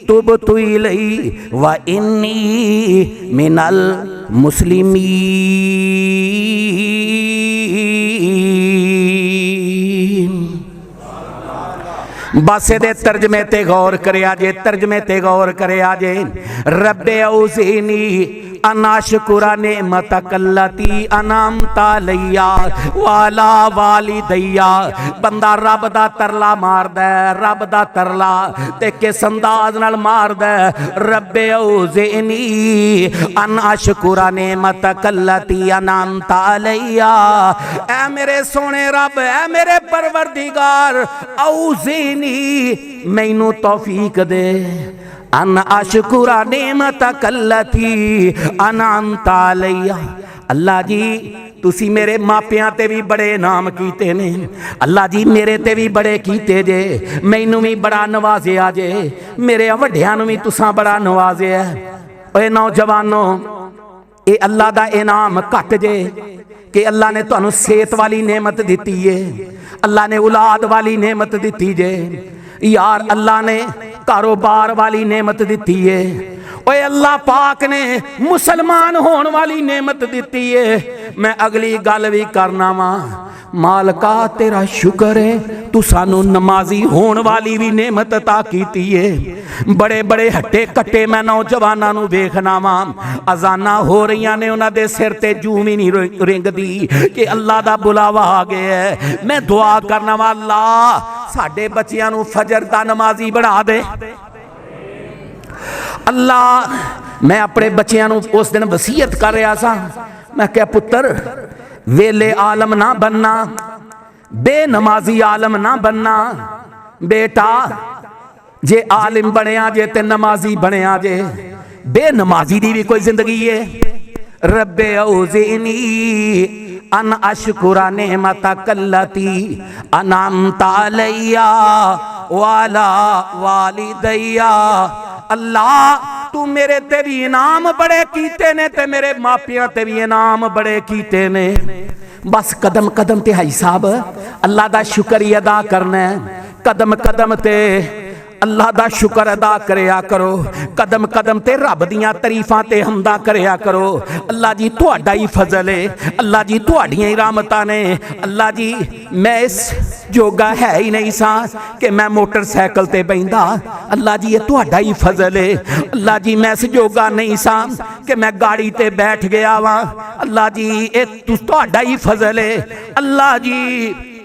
तुबतु इलैहि व इन्नी मिनल मुस्लिमीन। बस दे तर्जमे ते गौर करे जे, तर्जमे ते गौर करे जे। रब्बे औज़ीनी अनाशकुरा नेमतकल्लती अनामता लैया वाला वालिदैया। बंदा रब दा तरला मारदा है, रब दा तरला ते किस अंदाज नाल मारदा है, रब्बे औज़ीनी अनाशकुरा नेमतकल्लती अनामता लैया। ऐ मेरे सोने रब, ऐ मेरे परवरदिगार, औज़ीनी मैनू तौफीक दे, अन अशकुरा नेमतकल्लती अनअमता अलैया। अल्लाह जी तुसी मेरे मापियां ते भी बड़े इनाम कीते ने, अल्लाह जी मेरे ते भी बड़े कीते जे, मैनू भी बड़ा नवाजिया जे, मेरे वड्डियां नूं भी तुसां बड़ा नवाजिया। ओए नौजवानों, ये अल्लाह दा इनाम घट जे कि अल्लाह ने तुहानू सेहत वाली नेमत दिती है, अल्लाह ने औलाद वाली नेमत दिती जे, यार अल्लाह ने कारोबार वाली नेमत दिती है, ओए अल्लाह पाक ने मुसलमान होने वाली नेमत दिती है। मैं अगली गल भी करना वा, मालका तेरा शुक्र है तू सानू नमाजी होने वाली भी नेमत अता कीती है। बड़े बड़े हट्टे कट्टे मैं नौजवानों नू वेखना वा, अजाना हो रही ने, उन्हां दे सिर ते जूम ही नहीं रिंगदी कि अल्लाह दा बुलावा आ गया है। मैं दुआ करना वा, अल्लाह साडे बच्चियां नू फजर दा नमाजी बना दे। अल्लाह मैं अपने बच्चियां नू उस दिन वसीयत कर रहा सा, मैं क्या पुत्र वेले आलम ना बनना, बेनमाजी आलम ना बनना, बेटा जे आलिम बनया जे ते नमाजी बनया जे, बेनमाजी दी भी कोई जिंदगी है। रब्बे औज़ीनी अन अशकुरा नेमतकल्लती अनअमता अलैया वाला वालिदैया। अल्लाह तू मेरे ते भी इनाम बड़े कीते ने ते मेरे मापियां ते भी इनाम बड़े कीते ने। बस कदम कदम ते हाई साहब अल्लाह दा शुक्र ही अदा करना है, कदम कदम ते अल्लाह दा शुक्र अदा करया करो, कदम कदम ते रब दियां तरीफां ते हमदा करया करो। अल्लाह जी तुहाडा ही फजल है, अल्लाह जी तुहाडियां ही रहमतां ने। अल्लाह जी मैं इस जोगा है ही नहीं सा कि मैं मोटरसाइकिल ते बहिंदा, अल्लाह जी ये तुहाडा ही फजल है। अल्लाह जी मैं इस जोगा नहीं सा कि मैं गाड़ी ते बैठ गया वा, अल्लाह जी ये तुहाडा ही फजल है। अल्लाह जी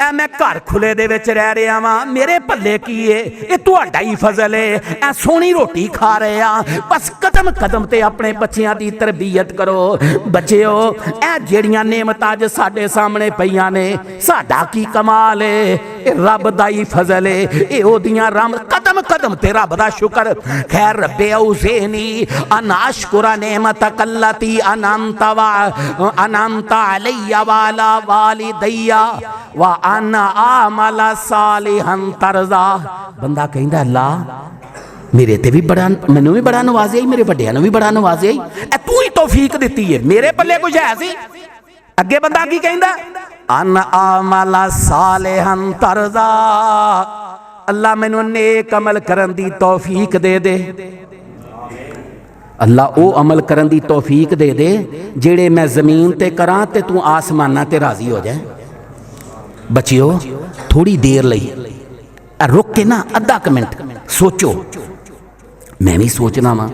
ऐ मैं घर खुले दे विच रह रहा वां, मेरे भले की है, ये तुहाडा ही फजल है। ऐ सोहनी रोटी खा रहे आ, बस कदम कदम ते अपने बच्चियां दी तरबियत करो। बच्चिओ ऐ जेड़ियां नेमतां अज साडे सामने पईयां ने, साडा की कमाल है। रब दा ही फजल है, ये ओदियां राम कदम कदम ते रब दा शुक्र। खैर रब्बे औज़ेनी अन अशकुरा नेमतक अल्लती अनअमता अलैया वाला वालिदैया व अन आमला सालिहन तरज़ा। बंदा कहंदा अल्लाह मेरे ते भी बड़ा, मैनू भी बड़ा नवाज़िया, मेरे वड्डियां नूं भी बड़ा नवाज़िया, तू ही तौफीक दित्ती है, मेरे पल्ले कुछ है सी। अगे बंदा की कहंदा अन आमला सालिहन तरज़ा, अल्लाह मैनू नेक अमल करन दी तौफीक दे दे। अल्लाह ओ अमल करन दी तौफीक दे दे जेड़े मैं ज़मीन ते करां ते तू आसमाना ते राज़ी हो जाए। बच्चियो थोड़ी देर लई रुक के ना अद्धा क मिनट सोचो, मैं भी सोचना वा,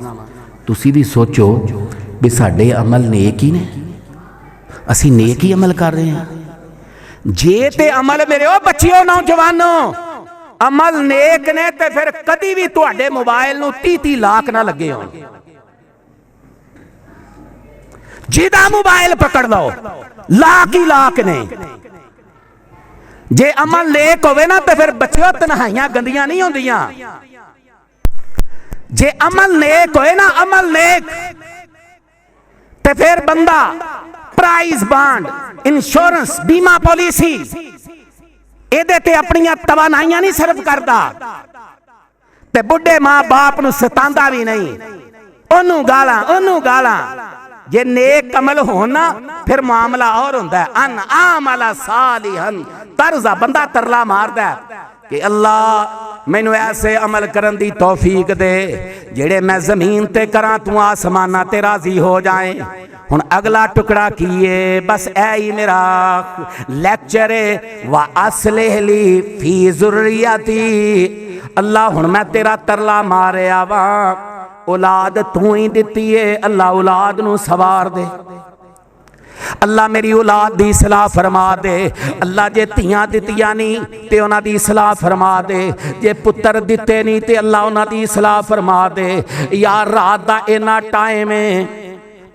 तुसी भी सोचो भी साडे अमल नेक ही ने, असी नेक ही अमल कर रहे हैं। जे ते अमल मेरे ओ बच्चियों नौजवानों अमल नेक ने ते फिर कदी भी तुहाडे मोबाइल नूं 30 लाख ना लगे होण। जिदा मोबाइल पकड़ लो लाख ही लाख ने। जे अमल नेक होवे ना ते फिर बच्चियों तन्हाइयां गंदियां नहीं होंदियां। जे अमल नेक होए ना, अमल नेक, ते फिर बंदा प्राइज बांड, इंश्योरेंस, बीमा पॉलिसी एदे ते अपनियां तवानाइयां नहीं सर्व करदा ते बुढ़े मां बाप नूं सतांदा भी नहीं, ओनू गालां। जे नेक अमल होना फिर मामला और हुंदा है। अन आमला सालिहन तरज़ा, बंदा तरला मारदा है कि अल्लाह मैनू ऐसे अमल करन दी तौफीक दे जेड़े मैं जमीन ते करां तू आसमाना ते राजी हो जाए। हुण अगला टुकड़ा की है, बस ऐ ही मेरा लैक्चर है। व अस्लिह ली फी ज़ुर्रियती, अल्लाह हुण मैं तेरा तरला मारिया वा, औलाद तू ही दिती है, अल्लाह औलाद नू सवार दे। अल्लाह मेरी औलाद दी सलाह फरमा दे। अल्लाह जे धियां दित्तियां नहीं ते उन्हां दी सलाह फरमा दे, जे पुत्तर दिते नहीं ते अल्लाह उन्हां दी सलाह फरमा दे। यार रात दा इन्ना टाइम है,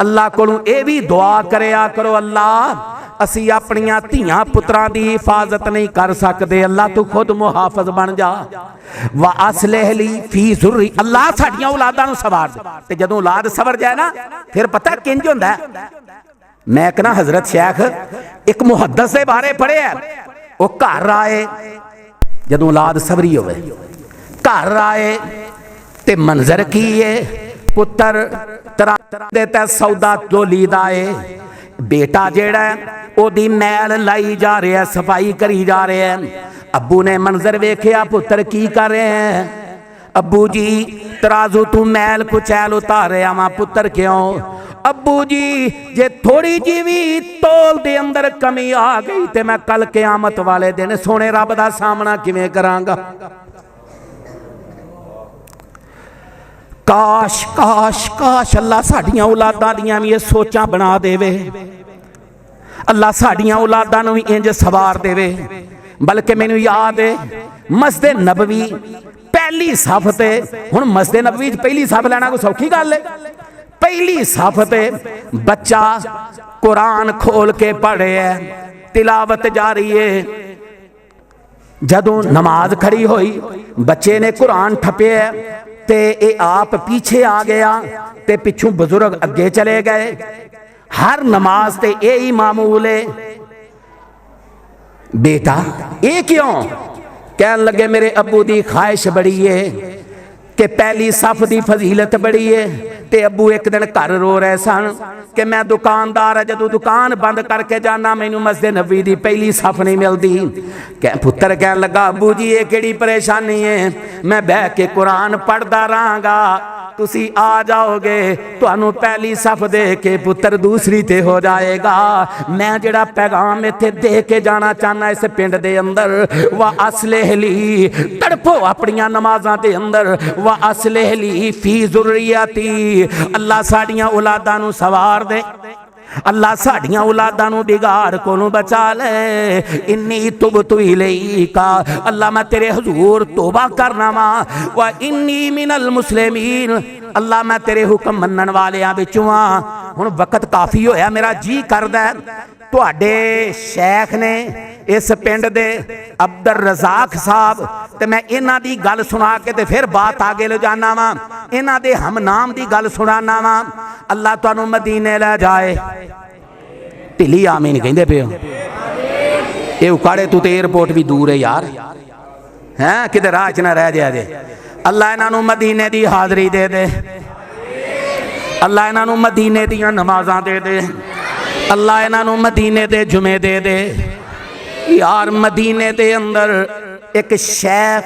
अल्लाह कोलों ये भी दुआ करया करो, अल्लाह असी अपनियां धियां पुत्रां दी हिफाजत नहीं कर सकते, अल्लाह तू खुद मुहाफिज बन जा। व अस्लिह ली फी ज़ुर्री, अल्लाह साडियां औलादां नूं सवार दे। ते जदों औलाद सवर जाए ना फिर पता किंज हुंदा है। मैं एक ना हजरत शेख एक मुहद्दस के बारे पढ़िया, वो घर आए जदों औलाद सबरी होवे, घर आए ते मंजर की है, पुत्र तरह दे ते सौदा तोलीदा है। बेटा जेड़ा है ओदी मैल लाई जा रहा है, सफाई करी जा रहे हैं। अब्बू ने मंजर वेख्या, पुत्र की कर रहे हैं? अब्बू जी तराजू तू मैल कुचैल उतारे आवा। पुत्र क्यों? अब्बू जी जे थोड़ी जी भी तोल दे अंदर कमी आ गई ते मैं कल क़यामत वाले दिन सोने रब दा सामना किवें करांगा। काश काश काश अल्लाह साडियां औलादां दियां भी ये सोचां बना देवे, अल्लाह साडियां औलादां नूं भी इंज सवार देवे। बल्कि मैनूं याद है मस्जिद नबवी पहली सफ ते, हुण मस्जिद नबवी पहली सफ लैना कोई सौखी गल है? पहली सफ ते बच्चा कुरान खोल के पढ़े है, तिलावत जारी है। जदों नमाज खड़ी हुई बच्चे ने कुरान ठप्पे ते ये आप पीछे आ गया ते पिछों बुजुर्ग अगे चले गए। हर नमाज ते यही मामूल है। बेटा ये क्यों? कहन लगे मेरे अब्बू दी ख्वाहिश बड़ी है कि पहली सफ दी फजीलत बड़ी है। ते अब्बू एक दिन घर रो रहे सन कि मैं दुकानदार है, जदों दुकान बंद करके जाना मैनू मस्जिद नबी दी पहली सफ नहीं मिलती। पुत्र कहन लगा अब्बू जी ये केड़ी परेशानी है, मैं बह के कुरान पढ़दा रहांगा, तुसी आ जाओगे, तुहानू पहली सफ दे के पुत्र दूसरी ते हो जाएगा। मैं जड़ा पैगाम इत्थे दे के जाना चाहना इस पिंड दे अंदर, व अस्लिह ली, तड़पो अपनियां नमाज़ां दे अंदर, व अस्लिह ली फी ज़ुर्रियती, अल्लाह साडियां औलादां नू सवार दे, अल्लाह साडियां औलादां नू बिगाड़ कोलों बचा ले। इन्नी तुबतु इलैका, अल्लाह मैं तेरे हुजूर तौबा करना वा, व इन्नी मिनल मुस्लिमीन, अल्लाह मैं तेरे हुक्म मनन वालियां विचों आ। हुण वक्त काफ़ी होया, मेरा जी करदा तुहाडे शेख ने इस पिंड दे अब्दुल रज़ाक साहब ते मैं इन्हां दी गल सुना के ते फिर बात आगे ले जाना वा। इन्हां दे हमनाम दी गल सुनाना वा। अल्लाह तुहानू मदीने ले जाए। ढिली आमीन कहंदे पे हो। ये उकाड़े तू ते एयरपोर्ट भी दूर है यार, हैं किते राह च ना रह जाए जे। अल्लाह इन्हां नू मदीने दी हाज़री दे दे। अल्लाह इन्हां नू मदीने दियां नमाज़ां दे दे। अल्लाह इन्हां नू मदीने दे जुमे दे दे। यार मदीने दे अंदर एक शेख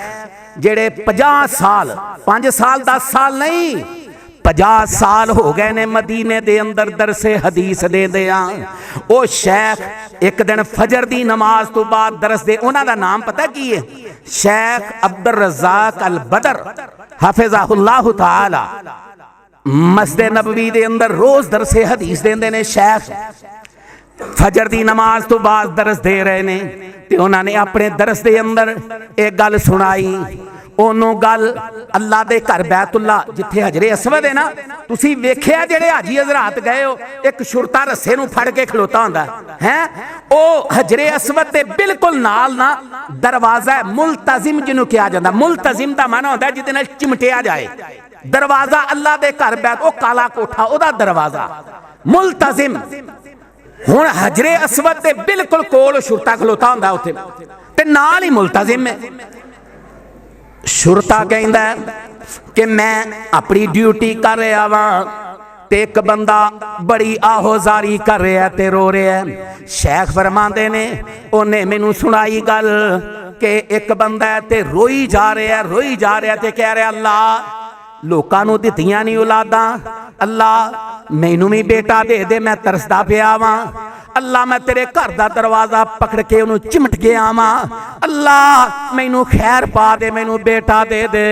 जेड़े 50 साल 5 साल 10 साल नहीं 50 साल हो गए ने मदीने दे अंदर दरसे हदीस दे दिया। ओ शेख एक दिन फजर दी नमाज तो बाद दरस दे। उन्हां दा नाम पता की है? शेख अब्दुल रज़ाक अल बदर हफिज़हुल्लाह तआला। मस्जिद नबवी दे अंदर रोज दरसे हदीस देंदे ने। शेख फजर दी नमाज तो बाद दरस दे रहे ने ते उन्होंने अपने दरस दे अंदर एक गल सुनाई। ओनू गल अल्लाह दे घर बैतुल्ला जिथे हजरे असवद है ना, तुसी वेख्या जेड़े हाजी हजरात गए हो एक शुरता रस्से नू फड़ के खलोता हुंदा है। ओ हजरे असवद दे बिल्कुल नाल ना दरवाजा मुल्तजिम जिन्नू कहा जांदा। मुल्तजिम दा माना होंदा जिहदे नाल चिमटिया जाए। दरवाजा अल्लाह दे घर बैत ओ काला कोठा ओदा दरवाजा मुल्तजिम। हुण हजरे असवद दे बिल्कुल कोल शुरता खलोता हुंदा उत्थे ते नाल ही मुल्तजिम है। शुरता कहंदा कि मैं अपनी ड्यूटी कर रहा वां ते एक बंदा बड़ी आहोजारी कर रहा है ते रो रहा है। शेख फरमांदे ने उन्हें मैनू सुनाई गल कि एक बंदा है ते रोई जा रहा ते कह रहा अल्लाह लोकां नू दित्तियां नहीं औलादां, अल्लाह मैनू भी बेटा दे दे, मैं तरसदा पिया वां। अल्लाह मैं तेरे घर दा दरवाजा पकड़ के उन्हों चिमट गया वां। अल्लाह मैनू खैर पा दे, मैनू बेटा दे दे।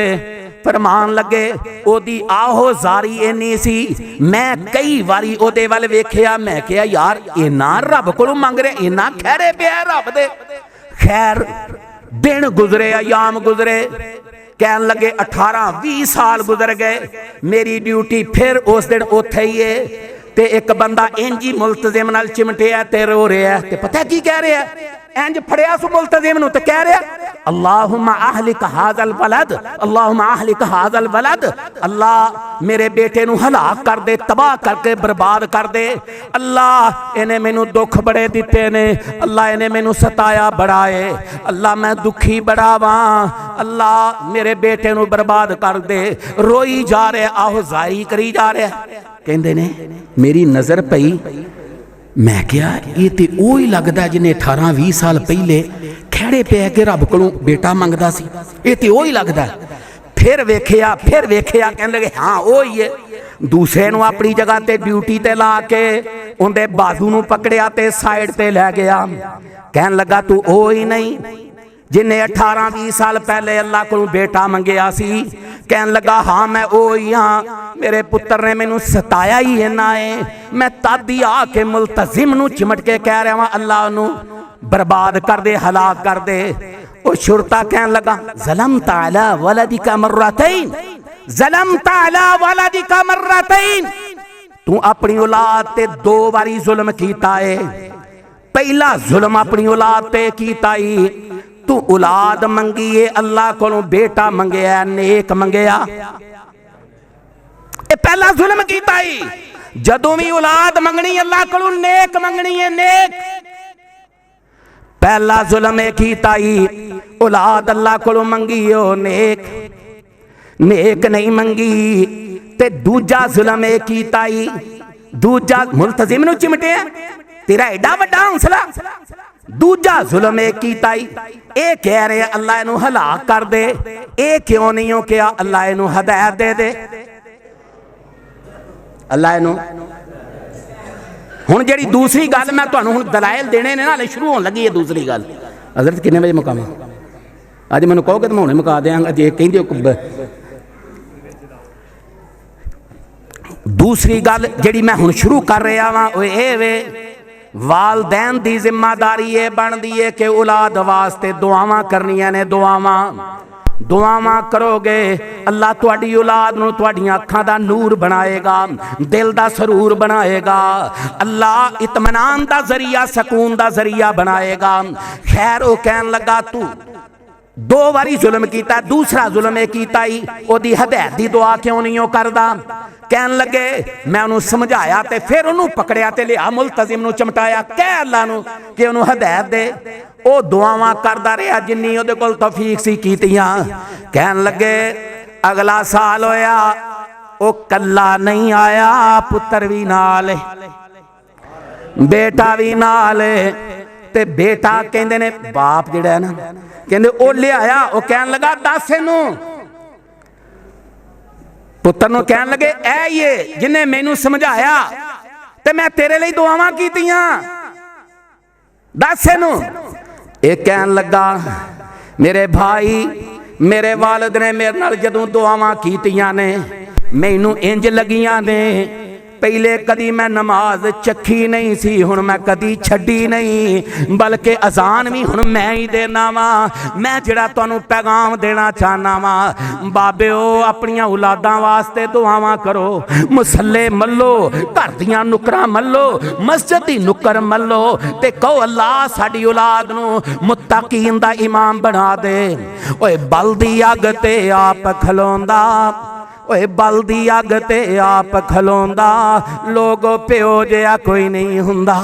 फरमान लगे ओदी आहोजारी इन्नी सी मैं कई बारी ओदे वाल वेखिया। मैं कहा यार इन्ना रब कोलों मंग रहे, इन्ना खैरे पिया रब दे। खैर दिन गुजरे, अयाम गुजरे, कहन लगे 18-20 साल गुजर गए। मेरी ड्यूटी फिर उस दिन उत्थे ही है ते एक बंदा इंज ही मुल्तजिम नाल चिमटिया ते रो रहा है। ते पता की कह रहा है? इंज फड़िया सु मुल्तजिम नूं ते कह रहा अल्लाहुम्मा अहलिक हाज़ल वलद, अल्लाहुम्मा अहलिक हाज़ल वलद। अल्लाह मेरे बेटे नूं हलाक कर दे, तबाह करके बर्बाद कर दे। अल्लाह इन्हें मैनू दुख बड़े दिते ने, अल्लाह इन्हें मैनू सताया बड़ा है, अल्लाह मैं दुखी बड़ा वां, अल्लाह मेरे बेटे नूं बर्बाद कर दे। रोई जा रहा, आहोजारी करी जा रहा। कहंदे ने मेरी नज़र पई, मैं क्या ये तो वो ही लगता जिन्हें 18-20 साल पहले खैड़े पै के रब कोलों बेटा मंगदा सी, ये तो वो ही लगता। फिर वेखिया कहने लगे हाँ वो ही है। दूसरे नूं अपनी जगह ते ड्यूटी ते ला के उनके बाजू नूं पकड़िया ते साइड ते लै गया। कहन लगा तू वो ही नहीं जिन्हें 18-20 साल पहले अल्लाह को बेटा मंगया सी। कहन लगा हाँ मैं वो ही हाँ, मेरे पुत्र ने मैनू सताया ही इन्ना है। मैं तद ही आके मुल्तजिम नूं चिमट के कह रहा वां अल्लाह नूं बर्बाद कर दे, हलाक कर दे। वो शुरता कहन लगा ज़लम ताला वलदिका मर्रतैन, ज़लम ताला वलदिका मर्रतैन। तू अपनी औलाद ते 2 बारी जुल्म कीता है। पहला जुल्म अपनी औलाद ते कीता ही, तू औलाद मंगी है अल्लाह कोलों बेटा मंगया, नेक मंगया। ए पहला जुल्म कीता ही। जदों भी औलाद मंगनी अल्लाह कोलों नेक मंगनी है, नेक। पहला जुल्म है कीता ही औलाद अल्लाह कोलों मंगी हो, नेक नहीं मंगी। ते दूजा जुल्म है कीता ही, दूजा मुल्तजिम नूं चिमटे तेरा एडा वड्डा हौसला। दूजा जुल्म है कीता ही, ए कह रहे अल्लाह इनू हलाक कर दे। ए क्यों नहीं हो क्या अल्लाह इनू हदायत दे दे। अल्लाह इनू हुण जेड़ी दूसरी गल मैं तुहानू हुण दलाइल देने ने नाले शुरू होने लगी है। दूसरी गल हज़रत किन्ने बजे मुकावां? अज मैनू कहोगे तो मैं हुणे मुका देंगा जे कहिंदे। दूसरी गल जेड़ी मैं हुण शुरू कर रहा वां ओह इह वे वालदैन दी जिम्मेदारी ये बनती है कि औलाद वास्ते दुआवां करनियां ने। दुआवां दुआवां करोगे अल्लाह तुहाडी औलाद नूं तुहाडीआं अखां दा नूर बनाएगा, दिल दा सरूर बनाएगा। अल्लाह इत्मीनान दा जरिया, सकून दा जरिया बनाएगा। खैर वो कहन लगा तू 2 बारी जुल्म किया, दूसरा जुल्म ये किया ही ओदी हदायत दी दुआ क्यों नहीं हो करदा। कहन लगे मैं उन्होंने समझाया ते फिर उन्होंने पकड़िया ते लिया मुलतजिम नूं चमटाया, कह अल्लाह नूं कि उन्होंने हदायत दे। वो दुआवां करदा रहा जिन्नी उहदे कोल तौफीक सी कीतियां। कहन लगे अगला साल होया वो कल्ला नहीं आया, पुत्र भी नाल बेटा भी नाल। ते बेटा कहंदे ने बाप जिहड़ा है ना कहंदे ओ ले आया। वो कहन लगा दस इनू, पुत्र नूं कहन लगे ऐ ये जिन्हें मैनू समझाया ते मैं तेरे लिए दुआवां कीतियां, दस इनू। ये कहन लगा मेरे भाई मेरे वालिद ने मेरे नाल जदों दुआवां कीतियां ने मैनू इंज लगियां ने पहले कदी मैं नमाज चखी नहीं सी, हुण मैं कदी छड्डी नहीं, बल्कि अजान भी हुण मैं ही देना वा। मैं जिहड़ा तुहानू पैगाम देना चाहना वा बाबेओ अपनियां औलादां वास्ते दुआवां करो, मुसल्ले मल्लो, घर दियां नुकरां मल्लो, मस्जिद दी नुकर मल्लो ते कहो अल्लाह साडी औलाद नू मुत्तकीन दा इमाम बना दे। ओए बल दी अग ते आप खलोंदा, ओए बल दी अग ते आप खलोंदा, लोगो प्यो जिहा कोई नहीं हुंदा।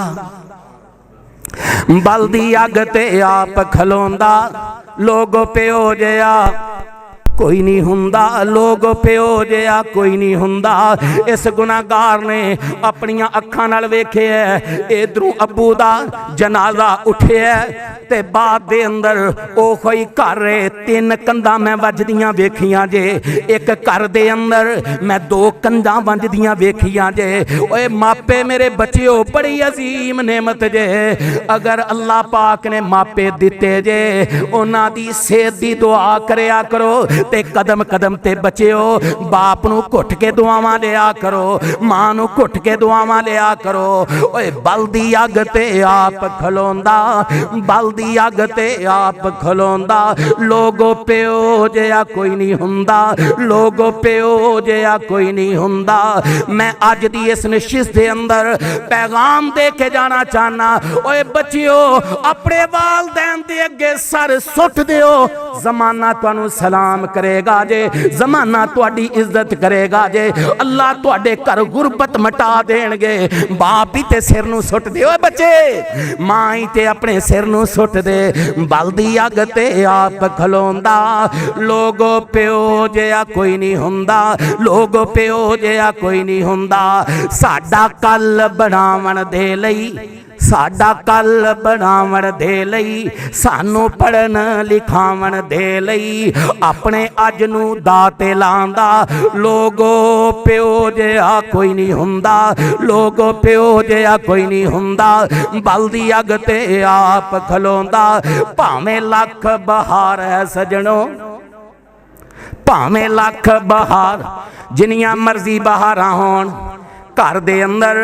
बल दी अग ते आप खलोंदा, लोगो प्यो जिहा कोई नहीं हुंदा, लोग प्यो जिहा कोई नहीं हुंदा। इस गुनाहगार ने अपनियां अखां नाल वेखिया इधरों अबू दा जनाजा उठिया ते बाद दे अंदर ओ कोई घर 3 कंधां मैं वजदियां वेखियां जे, एक घर दे अंदर मैं 2 कंधां वजदियां वेखियां जे। ओए मापे मेरे बच्चिओ बड़ी अजीम नेमत जे, अगर अल्लाह पाक ने मापे दिते जे उन्हां दी सेहत दी दुआ करया करो ते कदम कदम ते बच्चिओ बाप नू घुट के दुआवां लिया करो, मां नू घुट के दुआवां लिया करो। ओए बल दी अग ते आप खलोंदा, बल दी अग ते आप खलोंदा, लोगो प्यो जिहा कोई नहीं हुंदा, लोगो प्यो जिहा कोई नहीं हुंदा। मैं अज दी इस नशिस्त दे अंदर पैगाम दे के जाना चाहना। ओए बच्चिओ अपने वालदैन दे अगे सर सुट दिओ, जमाना तुहानू सलाम करेगा जे, जमाना तुहाडी इज्जत करेगा जे, अल्लाह तुहाडे घर गुरबत मटा देणगे। बाप ही ते सिर नू सुट दे, ओए बच्चे मां ही ते अपने सिर नू सुट दे। बल दी अग ते आप खलोंदा, लोगो प्यो जिहा कोई नहीं हुंदा, लोगो प्यो जिहा कोई नहीं हुंदा। साडा कल बनावन दे लई, साडा कल बनावन दे लई, सानू पढ़न लिखावन दे लई अपने अज नू दाते लांदा, लोगो प्यो जिहा कोई नहीं हुंदा, लोगो प्यो जिहा कोई नहीं हुंदा। बल दी अग ते आप खलोंदा, भावें लख बहार है सजणो, भावें लख बहार जिन्नियां मर्जी बहारां होण, घर दे अंदर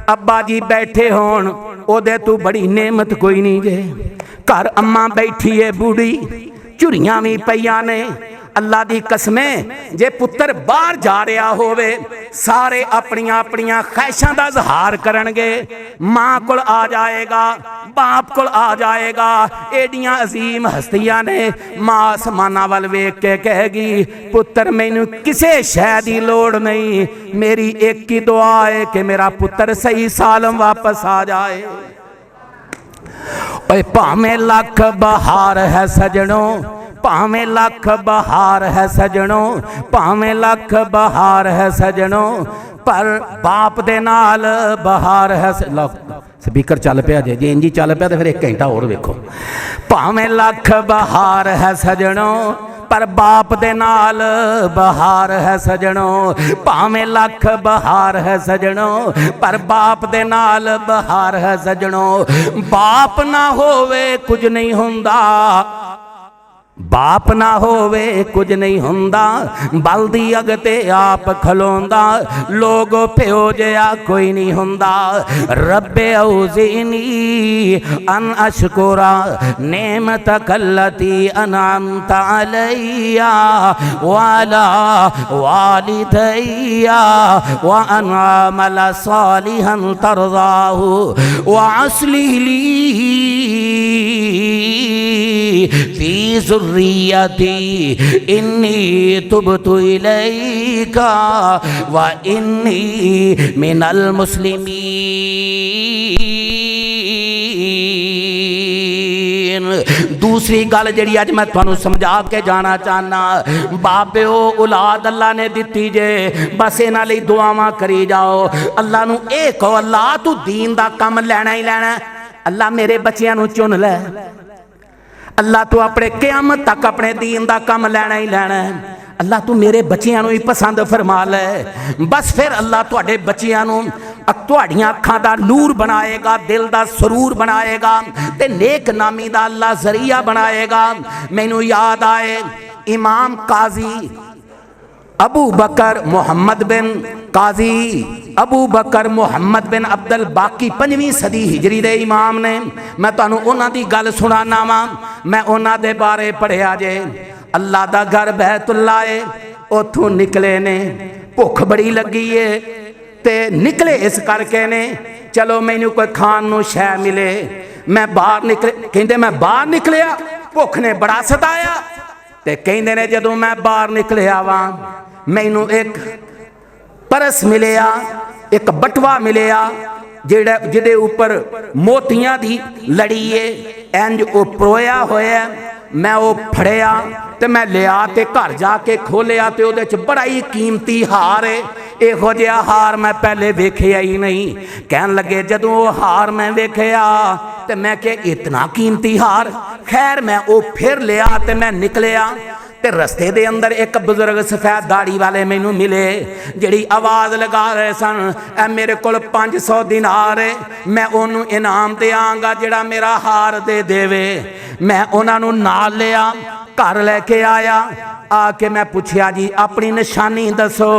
अब्बा जी बैठे होण ओदे तू बड़ी नेमत कोई नहीं जे। घर अम्मा बैठी है बूढ़ी, झुरियां भी पईयां ने। अल्लाह दी कसमें जे पुत्र बाहर जा रहा होवे सारे अपनियां अपनियां ख्वाहिशां दा इजहार करनगे, मां कोल आ जाएगा, बाप कोल आ जाएगा। एडियां अजीम हस्तियां ने, मां आसमानां वल वेख के कहेगी पुत्र मैनू किसे शै दी लोड़ नहीं, मेरी एक ही दुआ है कि मेरा पुत्र सही सालम वापस आ जाए। ओए भावें लख बहार है सजणो, भावें लख बहार है सजणो, भावें लख बहार है सजणो, पर बाप दे नाल बहार है। स्पीकर चल पिया जे, जे इंजी चल पिया तो फिर 1 घंटा होर वेखो। भावें लख बहार है सजणो, पर बाप दे नाल बहार है सजणो, भावें लख बहार है सजणो, पर बाप दे नाल बहार है सजणो। बाप ना होवे कुछ नहीं हुंदा, बाप ना होवे कुछ नहीं हुंदा, बलदी अगते आप खलोंदा, लोग प्यो जया कोई नहीं हुंदा। रब्बे औज़िनी अन अशकुरा नेमत कल्लती अनअमत अलैया वाला वालिदैया व अन अमल सालिहन तरज़ाहु व अस्लिह ली फी ज़ुर्रियती इन्नी तुबतु इलैका व इन्नी मिनल मुस्लिमीन। दूसरी गल जिहड़ी अज मैं तुहानू समझा के जाना चाहना, बापिओ औलाद अल्लाह ने दिती जे, बस इन्हां लई दुआवां करी जाओ। अल्लाह नू ये कहो, अल्लाह तू दीन दा काम लैना ही लैना, अल्लाह मेरे बच्चियां नू चुन लै, अल्लाह तू अपने क़यामत तक अपने दीन दा काम लैना ही लैना है, अल्लाह तू मेरे बच्चियां नू ही पसंद फरमा लै। बस फिर अल्लाह तुहाडे बच्चियां नू तुहाड़ियां अखां दा नूर बनाएगा, दिल दा सरूर बनाएगा ते नेक नामी दा अल्लाह जरिया बनाएगा। मैनू याद आए इमाम काजी अबू बकर मोहम्मद बिन काजी अबू बकर मोहम्मद बिन अब्दुल बाकी 5वीं सदी हिजरी दे इमाम ने। मैं तुहानू उन्हां दी गल सुनाना वा। मैं उन्हां दे बारे पढ़िया जे, अल्लाह दा घर बैतुल्ला है, उथों निकले ने, भुख बड़ी लगी है ते निकले इस करके ने चलो मैनू कोई खान नू शै मिले। मैं बाहर निकले, कहंदे मैं बाहर निकलिया, भुख ने बड़ा सताया ते कहंदे ने जदों मैं बाहर निकलिया वा मैनू एक परस मिलिया, एक बटवा मिलिया जिहदे उपर मोतियां दी लड़ी है, इंज ओ परोया होया। मैं वो फड़िया ते मैं लिया ते घर जाके खोलिया ते उहदे च बड़ा ही कीमती हार है। इहो जिहा हार मैं पहले वेखिया ही नहीं। कहन लगे जदों वो हार मैं वेखिया ते मैं कि इतना कीमती हार। खैर मैं वो फिर लिया ते मैं निकलिया ते रस्ते दे अंदर एक बुजुर्ग सफेद दाढ़ी वाले मैनू मिले, जिहड़ी आवाज़ लगा रहे सन, ए मेरे कोल 500 दिनार है, मैं ओनू इनाम देआंगा जिहड़ा मेरा हार दे देवे। मैं उन्हां नू नाल लिया, घर लैके आया। आके मैं पूछया जी अपनी निशानी दसो।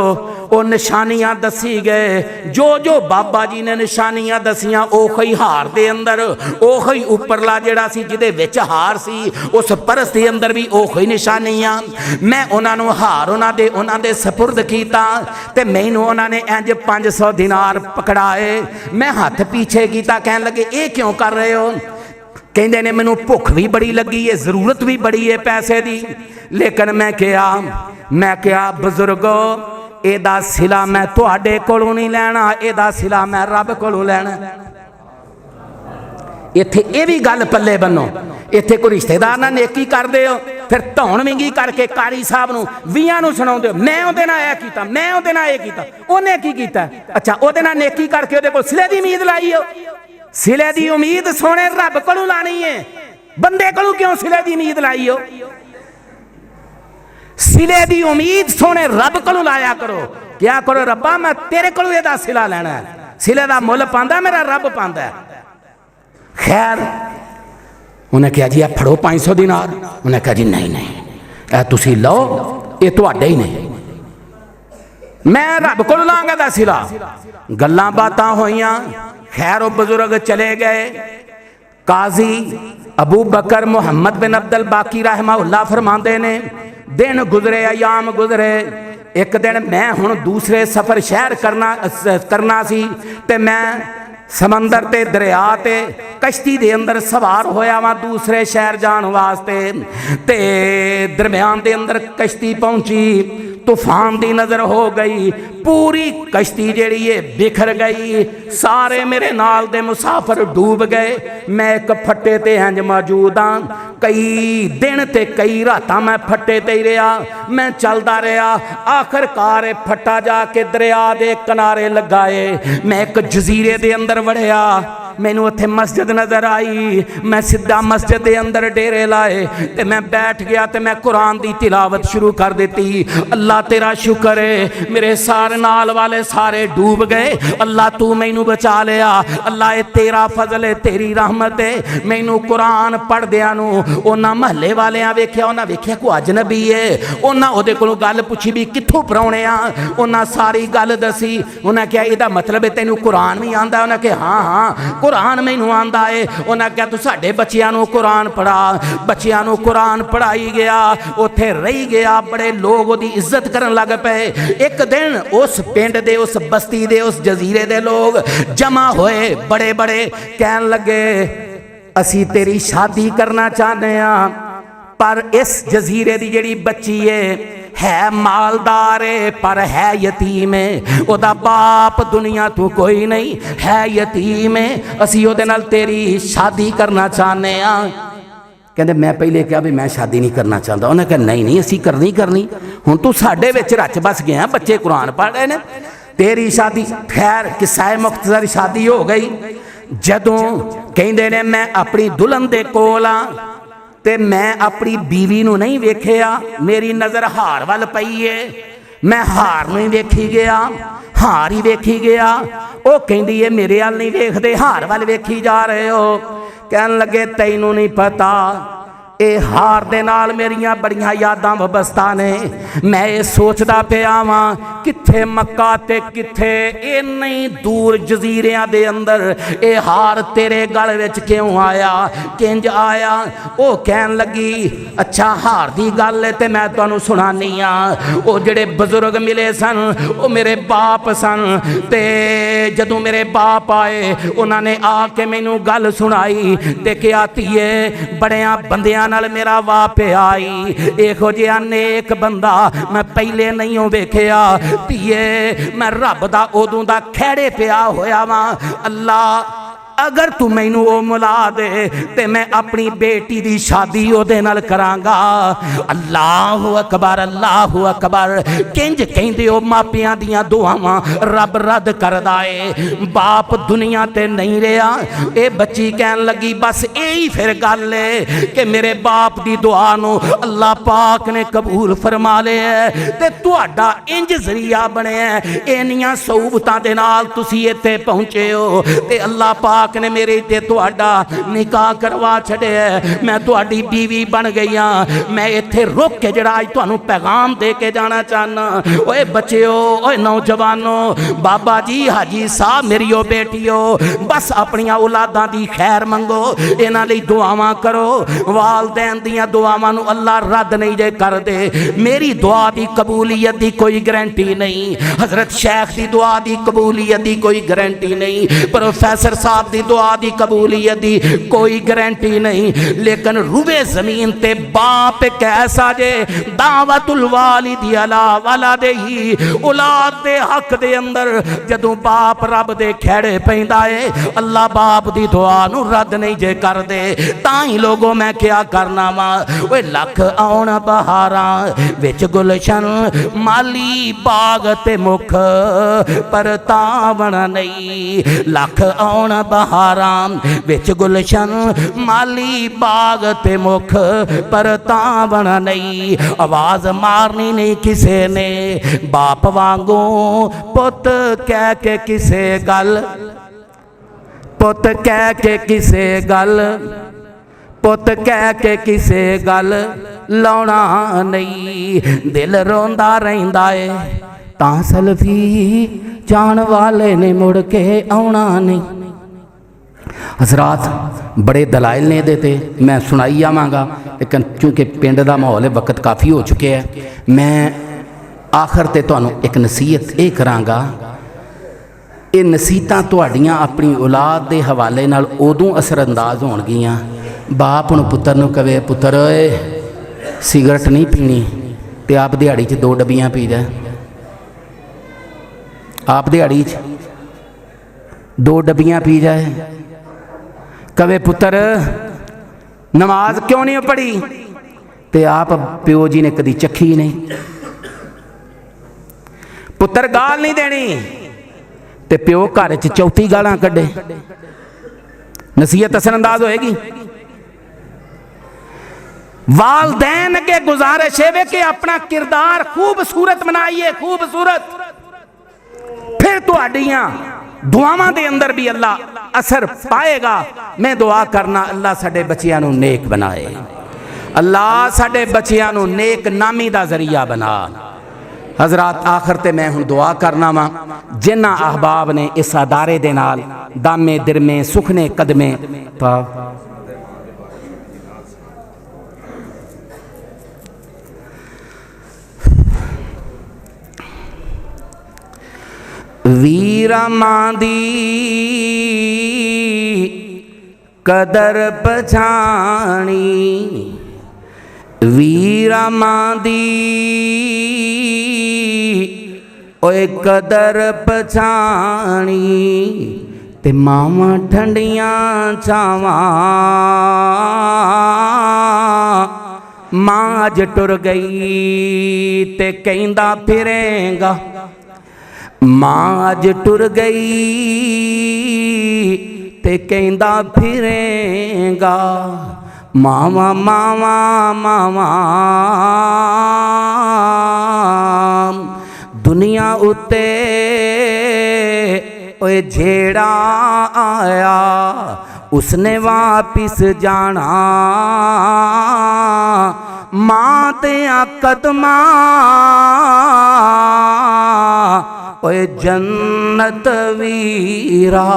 वो निशानियां दसी गए, जो जो बाबा जी ने निशानियां दसियां ओही हार दे अंदर, ओही उपरला जिहड़ा सी जिहदे विच हार सी उस परस दे अंदर भी ओही निशानियां। मैं उन्हां नू हार उन्हां दे सपुर्द कीता ते मैनू उन्हां ने इंज 500 दिनार पकड़ाए। मैं हथ पीछे कीता, कहन लगे ये क्यों कर रहे हो? कहंदे ने मैनू भुख भी बड़ी लगी है, जरूरत भी बड़ी है पैसे दी। लेकिन मैं क्या बुजुर्गो एदा सिला मैं तुहाडे कोलों नहीं लैना, एदा सिला मैं रब कोलों लैना। इत्थे ये भी गल पल्ले बनो, इत्थे कोई रिश्तेदार ना नेकी कर दे हो फिर धौन विंगी करके कारी साहब नू 20 नू सुणाउंदे हो, मैं उहदे नाल ऐ कीता, मैं उहदे नाल ऐ कीता, ओहने की कीता। अच्छा उहदे नाल नेकी करके उहदे कोल सिले दी उम्मीद लाई हो। सिले दी उम्मीद सोने रब कोलों लानी है, बंदे कोलों क्यों सिले दी उम्मीद लाई हो? सिले दी उम्मीद सोने रब कोलों लाया करो। क्या करो, रब्बा मैं तेरे कोलों एदा सिला लेना है, सिले दा मुल पांदा मेरा रब पांदा है। खैर उन्हें कहा जी फड़ो 500 दिनार। उन्हें कहा जी नहीं नहीं ए तुसी लो, ये तुहाडे ही नहीं, मैं रब कोलों लांगा दा सिला। गल्लां बातां होइयां। खैर वो बुजुर्ग चले गए। काजी अबू बकर मोहम्मद बिन अब्दुल बाकी रहमहुल्लाह फरमाते ने दिन गुजरे, अयाम गुजरे। एक दिन मैं हुण दूसरे सफ़र शहर करना सी ते मैं समंदर ते दरिया ते कश्ती दे अंदर सवार होया वा दूसरे शहर जान वास्ते। ते दरम्यान दे अंदर कश्ती पहुंची, तूफान दी नज़र हो गई, पूरी कश्ती जिहड़ी है बिखर गई, सारे मेरे नाल दे मुसाफिर डूब गए। मैं एक फट्टे ते इंज मौजूद हाँ, कई दिन ते कई रातां मैं फट्टे ते ही रहा। मैं चलदा रहा, आखिरकार फट्टा जाके दरिया दे किनारे लगाए। मैं एक जजीरे दे अंदर वड़िया, मैनू उत्थे मस्जिद नज़र आई, मैं सीधा मस्जिद के अंदर डेरे लाए ते मैं बैठ गया ते मैं कुरान की तिलावत शुरू कर दी। अल्लाह तेरा शुक्र है, मेरे सारे नाल वाले सारे डूब गए, अल्लाह तू मैनू बचा लिया। अल्लाह ये तेरा फजल है, तेरी रहमत है। मैनू कुरान पढ़दियां नू उन्हां महल्ले वालियां वेख्या, उन्हां वेख्या कोई अजनबी है, उन्हां ओहदे कोलों गल पुछी भी कित्थों पराउणे आ, उन्हां सारी गल दसी। उन्हां कहा इहदा मतलब है तैनू कुरान भी आंदा? उन्हां कहा हाँ हाँ कुरान मैनू आंदा है। उन्हां कहा तू साडे बच्चियां नू कुरान पढ़ा। बच्चियां नू कुरान पढ़ाई गया, उत्थे रही गया, बड़े लोग ओहदी इज्जत करन लग पे। एक दिन उस पिंड दे, उस बस्ती दे, उस जजीरे दे लोग जमा होए, बड़े बड़े कहन लगे असी तेरी शादी करना चाहते हैं, पर इस जजीरे दी जेड़ी बच्ची है मालदार है पर है यतीम है, ओदा बाप दुनिया तू कोई नहीं, है यतीम है, असी ओदे नाल तेरी शादी करना चाहते हैं। कहते मैं पहले कहा भी मैं शादी नहीं करना चाहता, उन्हें कहा नहीं नहीं असी करनी। हुण तू साडे विच रच बस गया, बच्चे कुरान पढ़ रहे ने, तेरी शादी। खैर किस्सा मुख्तसर शादी हो गई। जदों कहंदे ने मैं अपनी दुल्हन दे कोल आ ते मैं अपनी बीवी नू नहीं वेखिया, मेरी नज़र हार वाल पई है, मैं हार नहीं वेखी गया, हार ही वेखी गया। वो कहंदी है मेरे वाल नहीं वेखदे, हार वाल वेखी जा रहे हो। कहन लगे तैनू नहीं पता ए हार दे नाल मेरियां बड़ियां यादां वबस्ता ने। मैं ये सोचदा पिया वां कित्थे मक्का ते कित्थे इन्नी दूर जजीरियां दे अंदर ए हार तेरे गल विच क्यों आया, किंज आया? ओ कहन लगी अच्छा हार दी गल है ते मैं तुहानू सुणानी आ। ओ जेड़े बजुर्ग मिले सन ओ मेरे बाप सन, ते जदों मेरे बाप आए उन्होंने आके मैनू गल सुनाई ते क्या धीए बड़ियां बंदियां नाल मेरा वाह पे आई, इहो जिहा नेक बंदा मैं पहले नहीं हो वेखिया। धीए मैं रब दा उदों दा खैड़े पिया होया वां। अल्लाह अगर तू मैनू वो मिला दे ते मैं अपनी बेटी दी शादी ओदे नाल करांगा। अल्लाह अकबर अल्लाह अकबर। किंज कहंदे ओ मापियां दियां दुआवां रब रद्द करदा है। बाप दुनिया ते नहीं रहा, ये बच्ची कहन लगी बस यही फिर गल है कि मेरे बाप दी दुआ नू अल्लाह पाक ने कबूल फरमा लिया ते तुहाडा इंज जरिया बनिया, इन्नियां सहूबतां दे नाल तुसीं इत्थे पहुंचे हो ते अल्लाह पाक ने मेरे ते तुहाडा निकाह करवा छड़िया, मैं तुहाडी बीवी बन गई हाँ। मैं इत्थे रुक के जड़ा अज तुहानू पैगाम दे के जाना चाहना। ओए बच्चियो, ओए नौजवानो, बाबा जी हाजी साहब मेरी ओ बेटियो, बस अपनियां औलादां दी खैर मंगो, इन्हां लई दुआवां करो। वालदैन दियां दुआवां नू अल्लाह रद्द नहीं जे कर दे। मेरी दुआ दी कबूलियत दी कोई गारंटी नहीं, हजरत शेख दी दुआ दी कबूलियत दी कोई गारंटी नहीं, प्रोफेसर साहब दी दुआ दी कबूलियत दी कोई गारंटी नहीं, लेकिन रुवे जमीन ते बाप कैसा जे दावतुल वालिदी अला वलदिही, औलाद दे हक दे अंदर जदों बाप रब दे खेड़े पैंदा है अल्लाह बाप दी दुआ नू रद्द नहीं जे कर दे। ताई लोगों मैं क्या करना वा, ओए लख आउण बहारां विच गुलशन माली बाग ते मुख पर तावण नहीं, लख आउण बहारां विच गुलशन माली बाग ते मुख पर तावण नहीं। आवाज मारनी नहीं किसे ने, बाप वांगू पुत कह के किसे गल, पुत कह के किसे गल, पुत कह के किसे गल लाउणा नहीं। दिल रोंदा रहिंदा है तां सलफी जान वाले ने मुड़ के आउणा नहीं। हजरात बड़े दलाइल ने देते, मैं सुनाई आवांगा, लेकिन क्योंकि पिंड का माहौल है वक्त काफ़ी हो चुके हैं, मैं आखिर ते तुहानू एक नसीहत ये करांगा। ये नसीहतां तुहाड़ियां अपनी औलाद के हवाले नाल उदों असरअंदाज होणगियां, बाप नू पुत्तर नू कहे पुत्तर ओए सिगरट नहीं पीनी ते आप दिहाड़ी 2 डब्बियां पी जाए, आप दिहाड़ी 2 डब्बियां पी जाए। कवे पुत्र नमाज क्यों नहीं पढ़ी, ते आप प्यो जी ने कदी चखी नहीं। पुत्र गाल नहीं देनी ते प्यो घर च चौथी गालां कड्डे। नसीहत असरअंदाज होएगी। वालदैन के गुजारिश है कि अपना किरदार खूबसूरत बनाइए, खूबसूरत, फिर तुहाडियां दुआवां दे अंदर भी अल्लाह असर पाएगा। मैं दुआ करना अल्लाह साडे बच्चियां नूं नेक बनाए, अल्लाह साडे बच्चियां नूं नेक नामी दा जरिया बना। हजरात आखिर ते मैं हुण दुआ करना वा जिन्हां अहबाब ने इस अदारे दे नाल दामे दिरमे सुखने कदमे वीरां दी कदर पछाणी, वीरां दी ओए कदर पछाणी, ते मावां ठंडियां छावां मां अज टुर गई ते कहंदा फिरेगा, मां अज टुर गई ते कहंदा फिरेगा। मावा मावा मावा दुनिया उत्ते ओए जेड़ा आया उसने वापिस जाना, मां ते कदमा ओए जन्नत वीरा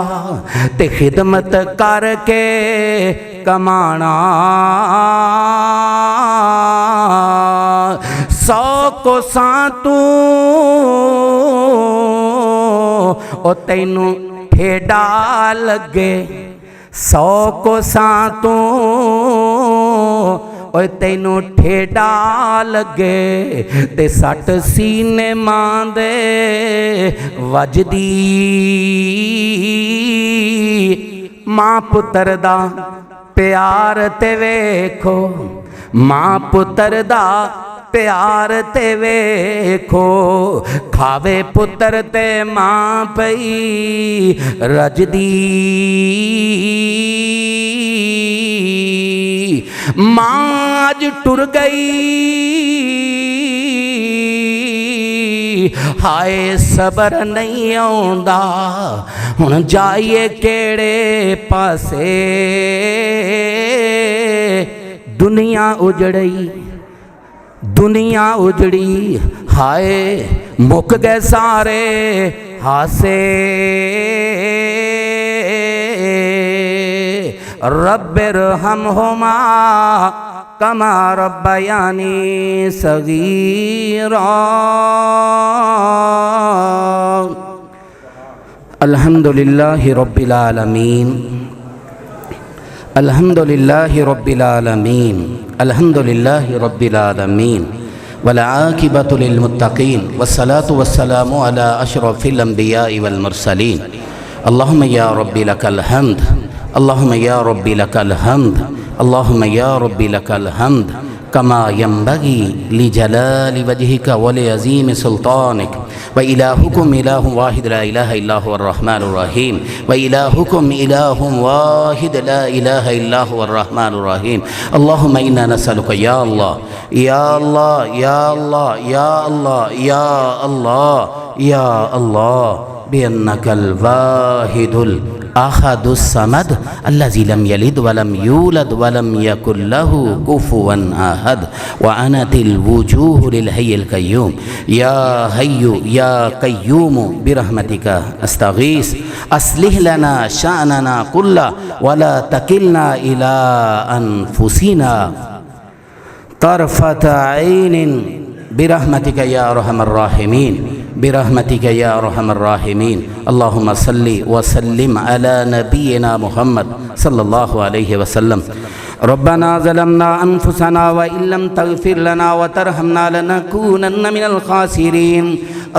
ते खिदमत करके कमाना। 100 को सातू ओ तैनू ठेडा लगे, 100 को सातू ओए तैनू ठेडा लगे, ते सट सीने मां दे वजदी। मां पुत्र दा प्यार ते वेखो, मां पुत्र दा प्यार ते वेखो, खावे पुत्र ते मां पई रजदी। मां अज टुर गई हाय सबर नहीं आउंदा, हुण जाइए केड़े पासे, दुनिया उजड़ी दुनिया उजड़ी हाय मुक गए सारे हासे। रब्बिर हमहुमा कमा रब्बयानी सगीरा। अल्हम्दुलिल्लाहि रब्बिल आलमीन, अल्हम्दुलिल्लाहि रब्बिल आलमीन, अल्हम्दुलिल्लाहि रब्बिल आलमीन, वल आकिबतु लिल मुत्तकीन, वस्सलातु वस्सलामु अला अशरफिल अंबियाइ वल मुरसलीन। अल्लाहुम्मा या रब्बी लकल हम्द, अल्लाहुम्मा या रब्बी लकल हम्द, अल्लाहुम्मा या रब्बी लकल हम्द, कमा यंबगी लिजलालि वजहिका व लिअज़ीमि सुल्तानिक। व इलाहुकुम इलाहुन वाहिद ला इलाहा इल्ला हुवर रहमानुर रहीम, व इलाहुकुम इलाहुन वाहिद ला इलाहा इल्ला हुवर रहमानुर रहीम। अल्लाहुम्मा इन्ना नसअलुका या अल्लाह या अल्लाह या अल्लाह या अल्लाह या अल्लाह या अल्लाह बिअन्नकल वाहिदुल अहदुस समद अल्लज़ी लम यलिद वलम यूलद वलम यकुल लहू कुफुवन अहद व अनतिल वुजूह लिल हय्यिल क़य्यूम। या हय्यु या क़य्यूम बिरहमतिका अस्तगीस अस्लिह लना शानना कुल्ला वला तकिलना इला अनफुसिना तरफत ऐनिन बिरहमतिका या अरहमर राहिमीन, बिरहमतिका या अरहमर राहिमीन। अल्लाहुम्मा सल्लि व सल्लिम अला नबियिना मुहम्मद सल्लल्लाहु अलैहि वसल्लम। रब्बना ज़लमना अनफुसना व इल्लम तग़फिर लना व तरहमना लनकूनन्न मिनल खासिरीन।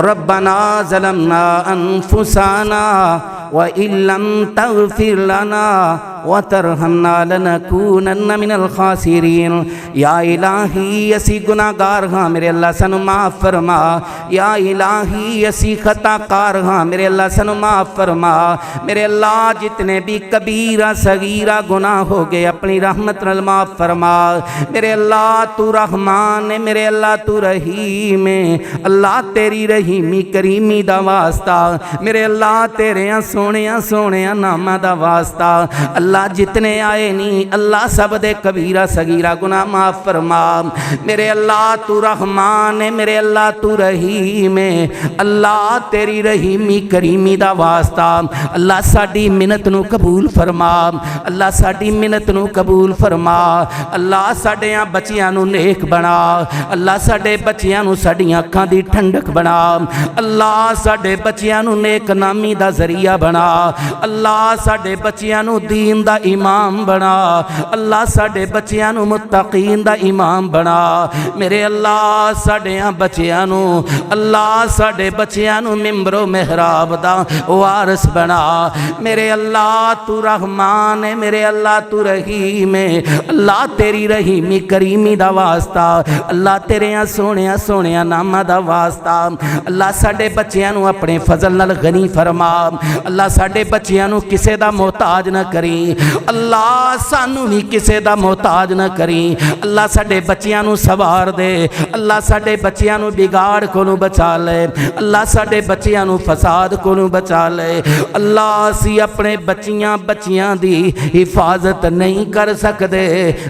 रब्बना ज़लमना अनफुसना व इल्लम तग़फिर लना व तरहमना लनकूनन्न मिनल खासिरीन। या इलाही असी गुनाहगार हाँ मेरे अल्लाह सानू माफ़ फरमा। या इलाही असी खताकार हाँ मेरे अल्लाह सानू माफ़ फरमा। मेरे अल्लाह जितने भी कबीरा सगीरा गुनाह हो गए अपनी रहमत नाल माफ़ फरमा। मेरे अल्लाह तू रहमान है, मेरे अल्लाह तू रहीम है। अल्लाह तेरी रहीमी करीमी दा वास्ता, मेरे अल्लाह तेरे सोहणिया सोहणिया नामां दा वास्ता। अल्लाह जितने आए नहीं अल्लाह सब दे कबीरा सगीरा गुनाह माफ़ फरमा। मेरे अल्लाह तू रहमान है, मेरे अल्लाह तू रहीम है। अल्लाह तेरी रहीमी करीमी दा वास्ता अल्लाह साडी मिन्नत नू कबूल फरमा। अल्लाह साडी मिन्नत नू कबूल फरमा। अल्लाह साडियां बच्चियां नू नेक बना। अल्लाह साडे बच्चियां नू साडियां अखां दी ठंडक बना। अल्लाह साडे बच्चियां नू नेक नामी दा जरिया बना। अल्लाह साडे बच्चियां नू दीन दा इमाम बना। अल्लाह साडे बच्चियां नू मुत्तकीन दा इमाम बना। मेरे अल्लाह साडियां बच्चियां नू अल्लाह साडे बच्चियां नू मिंबरो मेहराब दा वारिस बना। मेरे अल्लाह तू रहमान है, मेरे अल्लाह तू रहीम है। अल्लाह तेरी रहीमी करीमी दा वास्ता अल्लाह तेरे सोहणिया सोहणिया नामां दा वास्ता अल्लाह साडे बच्चियां नू अपने फजल नाल गनी फरमा। अल्लाह साडे बच्चियां नू किसे दा मोहताज न करी। अल्लाह सानू भी किसे दा मोहताज न करी। अल्लाह साडे बच्चियां नू सवार दे। अल्लाह साडे बच्चियां नू बिगाड़ कोलों बचा ले। अल्लाह साडे बच्चियां नू फसाद कोलों बचा ले। अल्लाह असी अपने बच्चियां दी हिफाजत नहीं कर सकते।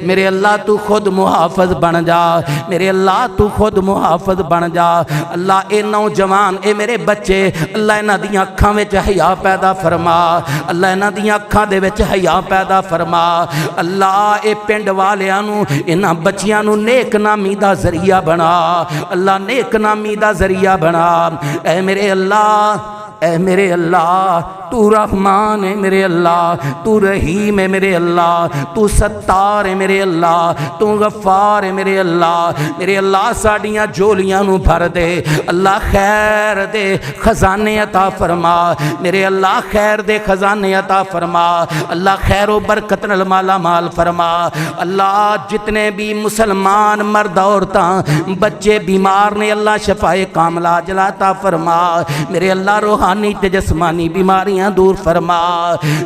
मेरे अल्लाह तू खुद मुहाफिज बन जा। मेरे अल्लाह तू खुद मुहाफिज बन जा। अल्लाह ए नौजवान ए मेरे बच्चे अल्लाह इन्हां दी अखां विच हया पैदा फरमा। अल्लाह इन्हां दी अखां दे विच हया पैदा फरमा। अल्लाह ए पिंड वालियां नू इन्हां बच्चियां नू नेक नामी दा जरिया बना। अल्लाह नेक नामी दा जरिया बना। ए मेरे अल्लाह, ए मेरे अल्लाह तू रहमान है, मेरे अल्लाह तू रहीम है, मेरे अल्लाह तू सत्तार है, मेरे अल्लाह तू गफ्फार है, मेरे अल्लाह। मेरे अल्लाह साडियां झोलियां नू भर दे। अल्लाह खैर दे खजाने अता फरमा। मेरे अल्लाह खैर दे खजाने अता फरमा। अल्लाह खैरो बरकत नाल माला माल फरमा। अल्लाह जितने भी मुसलमान मर्द औरतां बच्चे बीमार ने अल्लाह शफाए कामला जलाता फरमा। मेरे अल्लाह रूहानी ते जिस्मानी बीमारियां दूर फरमा।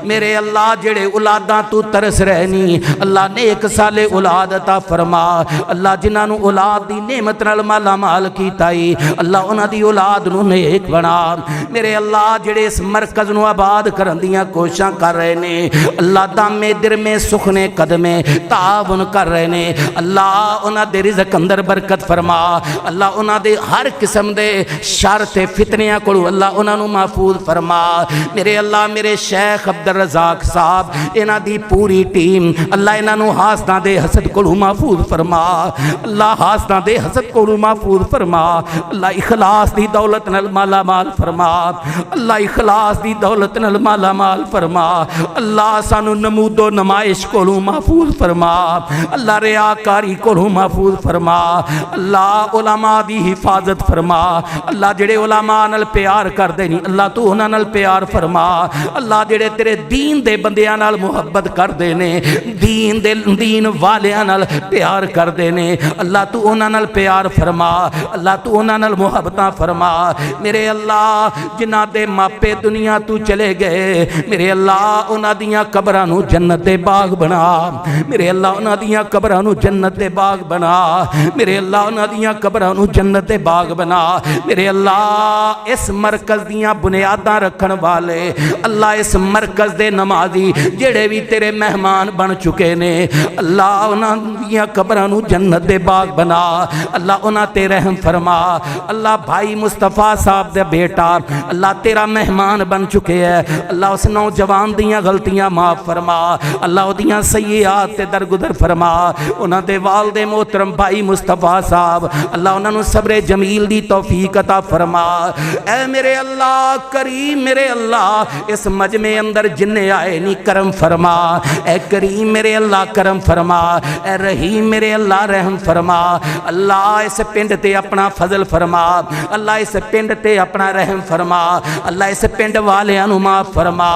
मेरे अल्लाह जेड़े औलादां तू तरस रहनी अल्लाह नेक साले औलाद अता फरमा। अल्लाह जिन्हां नू औलाद दी नेमत नाल माला माल कीताई अल्लाह उन्हां दी औलाद नू नेक बना। मेरे अल्लाह जेड़े इस मरकज नू आबाद करन दियां कोशिशां कर रहे ने अल्लाह दामे दिरमे सुखने कदमे तावन कर रहे ने अल्लाह उन्हां दे रिज़्क अंदर बरकत फरमा। अल्लाह उन्हां दे हर किस्म दे शर ते फितनियां कोलों अल्लाह उन्हां नू महफूज फरमा। मेरे अल्लाह मेरे शेख अब्दुल रज़ाक साहब इन्हां दी पूरी टीम अल्लाह इन्हां नू हासदां दे हसद कोलों महफूज फरमा। अल्लाह हासदां दे हसद कोलों महफूज फरमा। अल्लाह इखलास दी दौलत नाल माला माल फरमा। अल्लाह इखलास दी दौलत नाल माला माल फरमा। अल्लाह सानू नमूदो नमाइश कोलों महफूज फरमा। अल्लाह रियाकारी कोलों महफूज फरमा। अल्लाह उलमा दी हिफाजत फरमा। अल्लाह जेड़े उलमा नाल प्यार करदे नी अल्लाह तू उन्हां नाल प्यार फरमा। अल्लाह जेड़े तेरे दीन दे बंदियां नाल मुहब्बत करदे ने दीन वालियां नाल प्यार करदे ने अल्लाह तू उन्हां नाल प्यार फरमा। अल्लाह तू उन्हां नाल मुहब्बतां फरमा। मेरे अल्लाह जिन्हां दे मापे दुनिया तू चले गए मेरे अल्लाह उन्हां दियां कब्रां नू जन्नत दे बाग बना। मेरे अल्लाह उन्हां दियां कब्रां नू जन्नत दे बाग बना। मेरे अल्लाह उन्हां दियां कब्रां नू जन्नत दे बाग बना। मेरे अल्लाह इस मरकज दियां बुनियादां रखण वाले अल्लाह इस मरकज दे नमाजी जेड़े भी तेरे मेहमान बन चुके ने अल्लाह उन्हां दियां कब्रां नू जन्नत दे बाग बना। अल्लाह उन्हां ते रहम फरमा। अल्लाह भाई मुस्तफा साहब दे बेटा अल्लाह तेरा मेहमान बन चुके है अल्लाह उस नौजवान दियां गलतियां माफ फरमा। अल्लाह उहदियां सय्यात ते दरगुदर फरमा। उन्हां दे वालिद मोहतरम भाई मुस्तफा साहब अल्लाह उन्हां नू सब्र जमील दी तौफीक अता फरमा। ऐ मेरे अल्लाह करीम मेरे अल्लाह अल्लाह इस मजमे अंदर जिन्ने आए नी करम फरमा, ए करीम मेरे अल्लाह करम फरमा, ए रहीम मेरे अल्लाह रहम फरमा। अल्लाह इस पिंड ते अपना फजल फरमा, अल्लाह इस पिंड ते अपना रहम फरमा, अल्लाह इस पिंड वालियां नु माफ फरमा।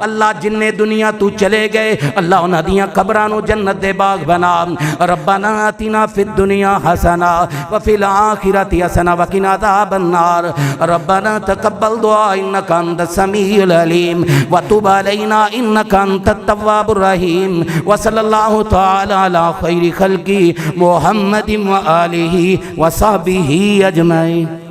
अल्लाह जिन्ने दुनिया तू चले गए अल्लाह उन्हां दियां कब्रां नु जन्नत दे बाग बना। रब्बना आतिना फिद दुनिया हसना व फिल आखिरति हसना व किना अज़ाबन नार। रब्बना तक़ब्बल दुआ इन्नका अंतस समीउल अलीम व तुब अलैना इन्नका अंतत तव्वाबुर रहीम। व सल्लल्लाहु तआला अला खैरि खल्क़ि मुहम्मदिन व आलिहि व सहबिहि अजमईन।